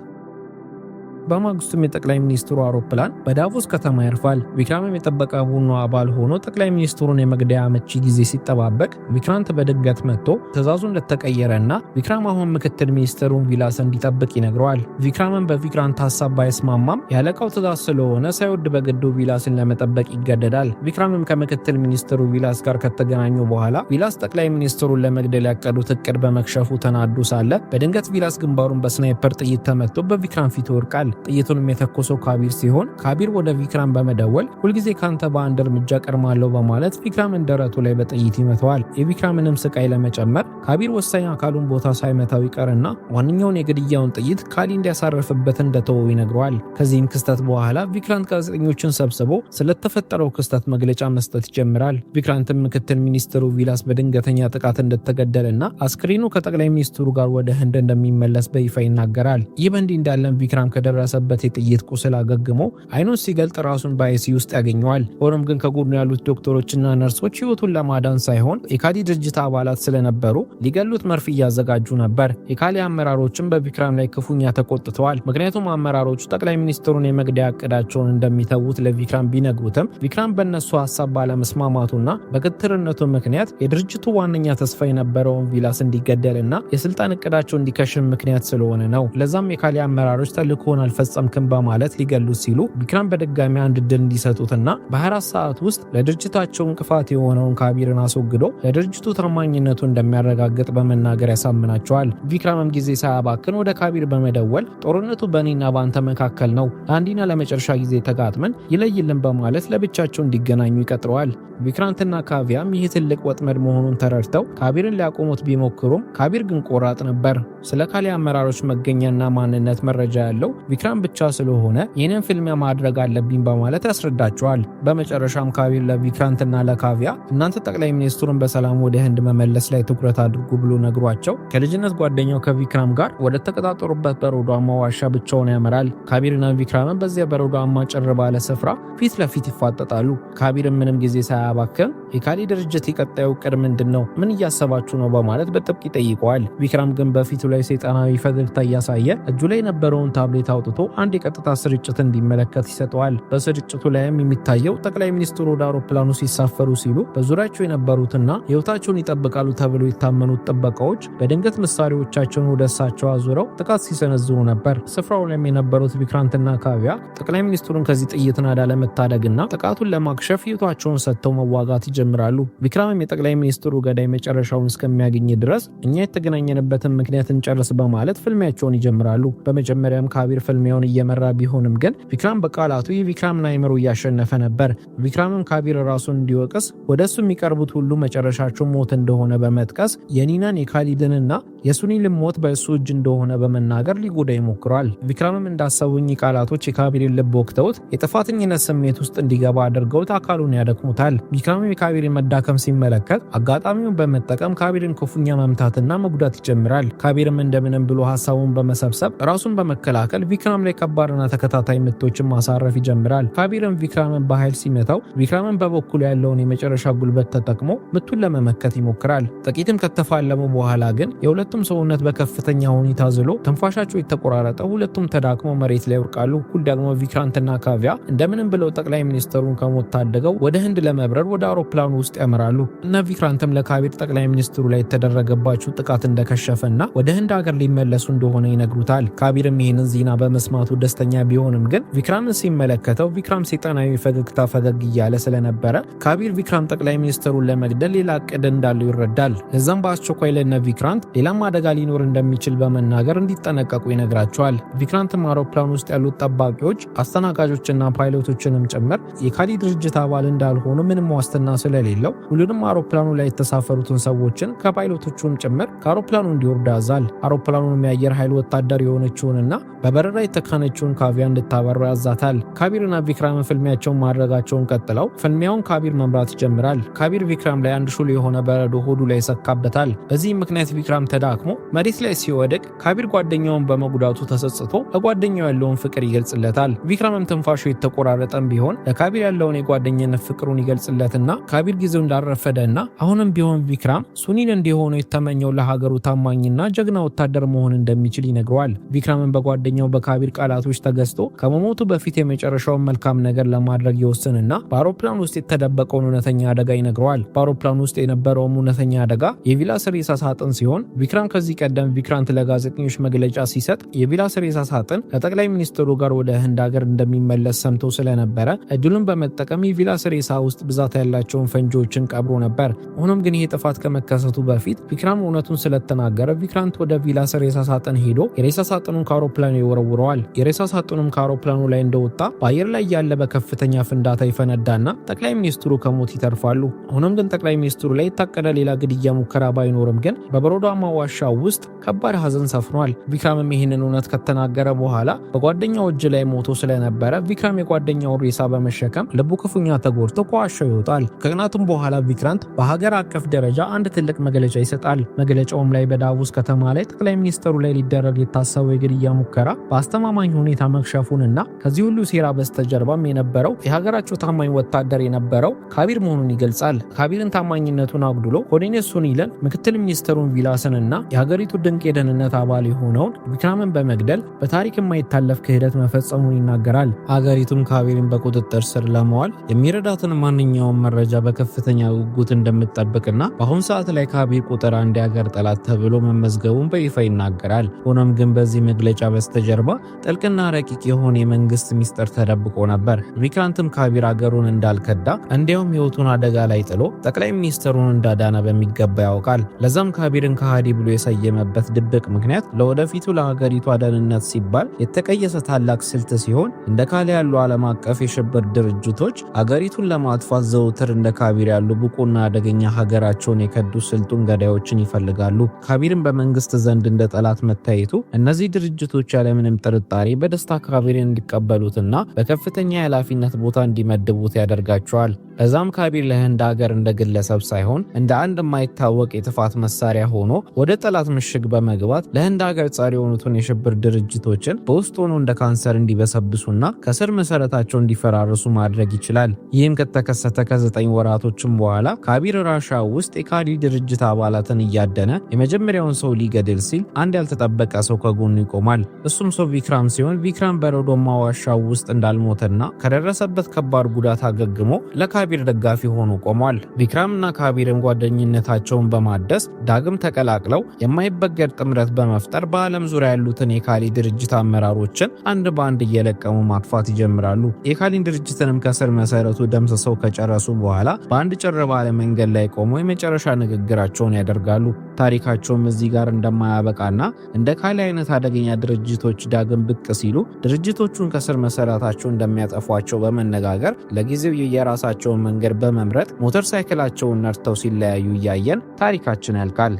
በማግስቱም የጠቅላይ ሚኒስትሩ አውሮፕላን በዳቮስ ከተማ ያርፋል። ቪክራምም የጠበቃ ቡድኑ አባል ሆኖ ጠቅላይ ሚኒስትሩን የመግደያ አመቺ ጊዜ ሲጠባበቅ ቪክራንት በድንገት መጥቶ ትዕዛዙ እንደተቀየረና ቪክራም አሁን ምክትል ሚኒስትሩን ቪላስ እንዲጠብቅ ይነግረዋል። ቪክራምም በቪክራንት ሐሳብ ባይስማማም ያለቃው ትዕዛዝ ስለሆነ ሳይወድ በግዱ ቪላስን ለመጠበቅ ይገደዳል። ቪክራምም ከምክትል ሚኒስትሩ ቪላስ ጋር ከተገናኙ በኋላ ቪላስ ጠቅላይ ሚኒስትሩን ለመግደል ያቀዱት እቅድ በመክሸፉ ተናዱ ሳለ በድንገት ቪላስ ግንባሩን በስናይፐር ጥይት ተመቶ በቪክራም ፊት ይወድቃል። ጥይቱንም የተኮሰው ካቢር ሲሆን ካቢር ወደ ቪክራም በመደወል ሁልጊዜ ካንተ በአንድ እርምጃ ቀድማለሁ በማለት ቪክራምን ደረቱ ላይ በጥይት ይመተዋል። የቪክራምንም ስቃይ ለመጨመር ካቢር ወሳኝ አካሉን ቦታ ሳይመታው ይቀርና ዋነኛውን የግድያውን ጥይት ካሊ እንዲያሳርፍበት እንደተወው ይነግረዋል። ከዚህም ክስተት በኋላ ቪክራንት ጋዜጠኞችን ሰብስቦ ስለተፈጠረው ክስተት መግለጫ መስጠት ይጀምራል። ቪክራንትም ምክትል ሚኒስትሩ ቪላስ በድንገተኛ ጥቃት እንደተገደለና አስክሬኑ ከጠቅላይ ሚኒስትሩ ጋር ወደ ህንድ እንደሚመለስ በይፋ ይናገራል። ይህ በእንዲህ እንዳለም ቪክራም ከደረሰበት የጥይት ቁስል አገግሞ አይኑን ሲገልጥ ራሱን በአይሲ ውስጥ ያገኘዋል። ሆኖም ግን ከጎኑ ያሉት ዶክተሮችና ነርሶች ህይወቱን ለማዳን ሳይሆን የካሊ ድርጅት አባላት ስለነበሩ ሊገሉት መርፌ እያዘጋጁ ነበር። የካሊ አመራሮችም በቪክራም ላይ ክፉኛ ተቆጥተዋል። ምክንያቱም አመራሮቹ ጠቅላይ ሚኒስትሩን የመግደያ እቅዳቸውን እንደሚተዉት ለቪክራም ቢነግሩትም ቪክራም በእነሱ ሐሳብ ባለመስማማቱና በግትርነቱ ምክንያት የድርጅቱ ዋነኛ ተስፋ የነበረውን ቪላስ እንዲገደልና የስልጣን እቅዳቸው እንዲከሽም ምክንያት ስለሆነ ነው። ለዛም የካሊ አመራሮች ተልእኮውን አልፈጸምክም በማለት ሊገሉት ሲሉ ቪክራም በድጋሚ አንድ ድል እንዲሰጡትና በ24 ሰዓት ውስጥ ለድርጅታቸው እንቅፋት የሆነውን ካቢርን አስወግዶ ለድርጅቱ ታማኝነቱ እንደሚያረጋግጥ በመናገር ያሳምናቸዋል። ቪክራምም ጊዜ ሳያባክን ወደ ካቢር በመደወል ጦርነቱ በእኔና በአንተ መካከል ነው፣ ለአንዴና ለመጨረሻ ጊዜ ተጋጥመን ይለይልን በማለት ለብቻቸው እንዲገናኙ ይቀጥረዋል። ቪክራንትና ካቪያም ይህ ትልቅ ወጥመድ መሆኑን ተረድተው ካቢርን ሊያቆሙት ቢሞክሩም ካቢር ግን ቆራጥ ነበር። ስለ ካሊ አመራሮች መገኛና ማንነት መረጃ ያለው ቪክራም ብቻ ስለሆነ ይህንን ፍልሚያ ማድረግ አለብኝ በማለት ያስረዳቸዋል። በመጨረሻም ካቢር ለቪክራንትና ለካቪያ እናንተ ጠቅላይ ሚኒስትሩን በሰላም ወደ ህንድ መመለስ ላይ ትኩረት አድርጉ ብሎ ነግሯቸው ከልጅነት ጓደኛው ከቪክራም ጋር ወደ ተቀጣጠሩበት በረዷማ ዋሻ ብቻውን ያመራል። ካቢርና ቪክራምን በዚያ በረዷማ ጭር ባለ ስፍራ ፊት ለፊት ይፋጠጣሉ። ካቢርም ምንም ጊዜ ሳያባክን የካሊ ድርጅት የቀጣዩ እቅድ ምንድን ነው? ምን እያሰባችሁ ነው? በማለት በጥብቅ ይጠይቀዋል። ቪክራም ግን በፊቱ ላይ ሰይጣናዊ ፈገግታ እያሳየ እጁ ላይ የነበረውን ታብሌት አውጥቶ አንድ የቀጥታ ስርጭት እንዲመለከት ይሰጠዋል። በስርጭቱ ላይም የሚታየው ጠቅላይ ሚኒስትሩ ወደ አውሮፕላኑ ሲሳፈሩ ሲሉ በዙሪያቸው የነበሩትና ህይወታቸውን ይጠብቃሉ ተብሎ የታመኑት ጥበቃዎች በድንገት መሳሪያዎቻቸውን ወደ እሳቸው አዙረው ጥቃት ሲሰነዝሩ ነበር። ስፍራው ላይም የነበሩት ቪክራንትና ካቪያ ጠቅላይ ሚኒስትሩን ከዚህ ጥይት ናዳ ለመታደግና ጥቃቱን ለማክሸፍ ህይወታቸውን ሰጥተው መዋጋት ይጀምራሉ። ቪክራምም የጠቅላይ ሚኒስትሩ ገዳይ መጨረሻውን እስከሚያገኝ ድረስ እኛ የተገናኘንበትን ምክንያት እንጨርስ በማለት ፍልሚያቸውን ይጀምራሉ። በመጀመሪያም ካቢር ፍልሚያውን እየመራ ቢሆንም ግን ቪክራም በቃላቱ የቪክራምን አይምሮ እያሸነፈ ነበር። ቪክራምም ካቢር ራሱን እንዲወቅስ ወደ እሱ የሚቀርቡት ሁሉ መጨረሻቸው ሞት እንደሆነ በመጥቀስ የኒናን የካሊድንና የሱኒልን ሞት በእሱ እጅ እንደሆነ በመናገር ሊጎዳ ይሞክሯል። ቪክራምም እንዳሰቡኝ ቃላቶች የካቢርን ልብ ወቅተውት የጥፋተኝነት ስሜት ውስጥ እንዲገባ አድርገውት አካሉን ያደክሙታል። ቪክራምም የካቢርን መዳከም ሲመለከት አጋጣሚውን በመጠቀም ካቢርን ክፉኛ መምታትና መጉዳት ይጀምራል። ካቢርም እንደምንም ብሎ ሐሳቡን በመሰብሰብ ራሱን በመከላከል ቪክራም ላይ ከባድና ተከታታይ ምቶችን ማሳረፍ ይጀምራል። ካቢርም ቪክራምን በኃይል ሲመታው ቪክራምን በበኩሉ ያለውን የመጨረሻ ጉልበት ተጠቅሞ ምቱን ለመመከት ይሞክራል። ጥቂትም ከተፋለሙ በኋላ ግን የሁለቱም ሰውነት በከፍተኛ ሁኔታ ዝሎ ትንፋሻቸው የተቆራረጠ ሁለቱም ተዳክመው መሬት ላይ ይወድቃሉ። ሁሉ ደግሞ ቪክራንትና ካቪያ እንደምንም ብለው ጠቅላይ ሚኒስትሩን ከሞት ታደገው ወደ ህንድ ለመብረር ወደ አውሮፕላኑ ውስጥ ያመራሉ። እነ ቪክራንትም ለካቢር ጠቅላይ ሚኒስትሩ ላይ የተደረገባቸው ጥቃት እንደከሸፈና ወደ ህንድ ሀገር ሊመለሱ እንደሆነ ይነግሩታል። ካቢርም ይህንን ዜና በመስማቱ ደስተኛ ቢሆንም ግን ቪክራምን ሲመለከተው ቪክራም ሰይጣናዊ ፈገግታ ፈገግ እያለ ስለነበረ ካቢር ቪክራም ጠቅላይ ሚኒስትሩን ለመግደል ሌላ እቅድ እንዳለው ይረዳል። ለዛም በአስቸኳይ ለነ ቪክራንት ሌላም አደጋ ሊኖር እንደሚችል በመናገር እንዲጠነቀቁ ይነግራቸዋል። ቪክራንትም አውሮፕላን ውስጥ ያሉት ጠባቂዎች አስተናጋጆችና ፓይሎቶችንም ጭምር የካዲ ድርጅት አባል እንዳልሆኑ ምንም ዋስትና ስለሌለው ሁሉንም አውሮፕላኑ ላይ የተሳፈሩትን ሰዎችን ከፓይሎቶቹም ጭምር ከአውሮፕላኑ እንዲወርዱ ያዛል። አውሮፕላኑንም የአየር ኃይል ወታደር የሆነችውንና በበረራ የተካነችውን ካቪያ እንድታበራ ያዛታል። ካቢርና ቪክራም ፍልሚያቸውን ማድረጋቸውን ቀጥለው ፍልሚያውን ካቢር መምራት ይጀምራል። ካቢር ቪክራም ላይ አንድ ሹል የሆነ በረዶ ሆዱ ላይ ይሰካበታል። በዚህም ምክንያት ቪክራም ተዳክሞ መሬት ላይ ሲወድቅ ካቢር ጓደኛውን በመጉዳቱ ተሰጽቶ ለጓደኛው ያለውን ፍቅር ይገልጽለታል። ቪክራምም ትንፋሹ የተቆራረጠም ቢሆን ለካቢር ያለውን የጓደኝነት ፍቅሩን ይገልጽለትና ካቢር ጊዜው እንዳረፈደና አሁንም ቢሆን ቪክራም ሱኒል እንዲሆኑ የተመኘው ለሀገሩ ታማኝና ጀግና ወታደር መሆን እንደሚችል ይነግረዋል። ቪክራምን በጓደኛው በካቢር ቃላቶች ተገዝቶ ከመሞቱ በፊት የመጨረሻውን መልካም ነገር ለማድረግ ይወስንና በአውሮፕላን ውስጥ የተደበቀውን እውነተኛ አደጋ ይነግረዋል። በአውሮፕላን ውስጥ የነበረው እውነተኛ አደጋ የቪላስ ሬሳ ሳጥን ሲሆን ቪክራም ከዚህ ቀደም ቪክራንት ለጋዜጠኞች መግለጫ ሲሰጥ የቪላስ ሬሳ ሳጥን ከጠቅላይ ሚኒስትሩ ጋር ወደ ህንድ ሀገር እንደሚመለስ ሰምቶ ስለነበረ እድሉን በመጠቀም የቪላስ ሬሳ ውስጥ ብዛት ያላቸውን ፈንጂዎችን ቀብሮ ነበር። ሆኖም ግን ይህ ጥፋት ከመከሰቱ በፊት ቪክራም እውነቱን ስለተናገረ ቪክራንት ወደ ቪላስ ሬሳ ሳጥን ሄዶ የሬሳ ሳጥኑን ከአውሮፕላኑ ይወረውረዋል። የሬሳ ሳጥኑም ከአውሮፕላኑ ላይ እንደወጣ በአየር ላይ ያለ በከፍተኛ ፍንዳታ ይፈነዳና ጠቅላይ ሚኒስትሩ ከሞት ይተርፋሉ። ሆኖም ግን ጠቅላይ ሚኒስትሩ ላይ የታቀደ ሌላ ግድያ ሙከራ ባይኖርም ግን በበረዶማ ዋሻ ውስጥ ከባድ ሀዘን ሰፍኗል። ቪክራምም ይህንን እውነት ከተናገረ በኋላ በጓደኛው እጅ ላይ ሞቶ ስለነበረ ቪክራም የጓደኛውን ሬሳ በመሸከም ልቡ ክፉኛ ተጎድቶ ከዋሻው ይወጣል። ከቀናቱም በኋላ ቪክራንት በሀገር አቀፍ ደረጃ አንድ ትልቅ መግለጫ ይሰጣል። መግለጫውም ላይ በዳቮስ ከተማ ላይ ጠቅላይ ሚኒስትሩ ላይ ሊደረግ የታሰበው የግድያ ሙከራ በአስተማማኝ ሁኔታ መክሸፉንና ከዚህ ሁሉ ሴራ በስተጀርባም የነበረው የሀገራቸው ታማኝ ወታደር የነበረው ካቢር መሆኑን ይገልጻል። ካቢርን ታማኝነቱን አጉድሎ ኮሎኔል ሱኒልን፣ ምክትል ሚኒስትሩን ቪላስንና የሀገሪቱ ድንቅ የደህንነት አባል የሆነውን ቪክራምን በመግደል በታሪክ የማይታለፍ ክህደት መፈጸሙን ይናገራል። ሀገሪቱም ካቢርን በቁጥጥር ስር ለመዋል የሚረዳትን ማንኛውም መረጃ በከፍተኛ ጉጉት እንደምትጠብቅና በአሁኑ ሰዓት ላይ ካቢር ቁጥር አንድ የሀገር ጠላት ተብሎ መመዝገቡን በይፋ ይናገራል። ሆኖም ግን በዚህ መግለጫ በስተጀርባ ጥልቅና ረቂቅ የሆነ የመንግስት ሚስጥር ተደብቆ ነበር። ቪክራንትም ካቢር አገሩን እንዳልከዳ እንዲያውም ህይወቱን አደጋ ላይ ጥሎ ጠቅላይ ሚኒስትሩን እንዳዳነ በሚገባ ያውቃል። ለዛም ካቢርን ከሃዲ ብሎ የሰየመበት ድብቅ ምክንያት ለወደፊቱ ለሀገሪቷ ደህንነት ሲባል የተቀየሰ ታላቅ ስልት ሲሆን እንደ ካሊ ያሉ ዓለም አቀፍ የሽብር ድርጅቶች አገሪቱን ለማጥፋት ዘውትር እንደ ካቢር ያሉ ብቁና አደገኛ ሀገራቸውን የከዱ ስልጡን ገዳዮችን ይፈልጋሉ። ካቢርን በመንግስት ዘንድ እንደ ጠላት መታየቱ እነዚህ ድርጅቶች ያለምንም ጥርጣሬ በደስታ ካቢርን እንዲቀበሉትና በከፍተኛ የኃላፊነት ቦታ እንዲመድቡት ያደርጋቸዋል። ለዛም ካቢር ለህንድ ሀገር እንደ ግለሰብ ሳይሆን እንደ አንድ የማይታወቅ የጥፋት መሳሪያ ሆኖ ወደ ጠላት ምሽግ በመግባት ለህንድ ሀገር ጸር የሆኑትን የሽብር ድርጅቶችን በውስጥ ሆኖ እንደ ካንሰር እንዲበሰብሱና ከስር መሰረታቸው እንዲፈራርሱ ማድረግ ይችላል። ይህም ከተከሰተ ከ9 ወራቶችም በኋላ ካቢር ራሻ ውስጥ የካዲ ድርጅት አባላትን እያደነ የመጀመሪያውን ሰው ሊገድል ሲል አንድ ያልተጠበቀ ሰው ከጎኑ ይቆማል። እሱም ሰው ቪክራም ሲሆን ቪክራም በረዶማ ዋሻው ውስጥ እንዳልሞተና ከደረሰበት ከባድ ጉዳት አገግሞ ለካቢር ደጋፊ ሆኖ ቆሟል። ቪክራምና ካቢርም ጓደኝነታቸውን በማደስ ዳግም ተቀላቅለው የማይበገር ጥምረት በመፍጠር በዓለም ዙሪያ ያሉትን የካሊ ድርጅት አመራሮችን አንድ በአንድ እየለቀሙ ማጥፋት ይጀምራሉ። የካሊን ድርጅትንም ከስር መሰረቱ ደምስሰው ከጨረሱ በኋላ በአንድ ጭር ባለ መንገድ ላይ ቆመው የመጨረሻ ንግግራቸውን ያደርጋሉ። ታሪካቸውም እዚህ ጋር እንደማያበቃና እንደ ካሊ አይነት አደገኛ ድርጅቶች ዳግም ብቅ ሲሉ ድርጅቶቹን ከስር መሰረታቸው እንደሚያጠፏቸው በመነጋገር ለጊዜው የራሳቸውን መንገድ በመምረጥ ሞተር ሳይክላቸውን ነርተው ሲለያዩ እያየን ታሪካችን ያልቃል።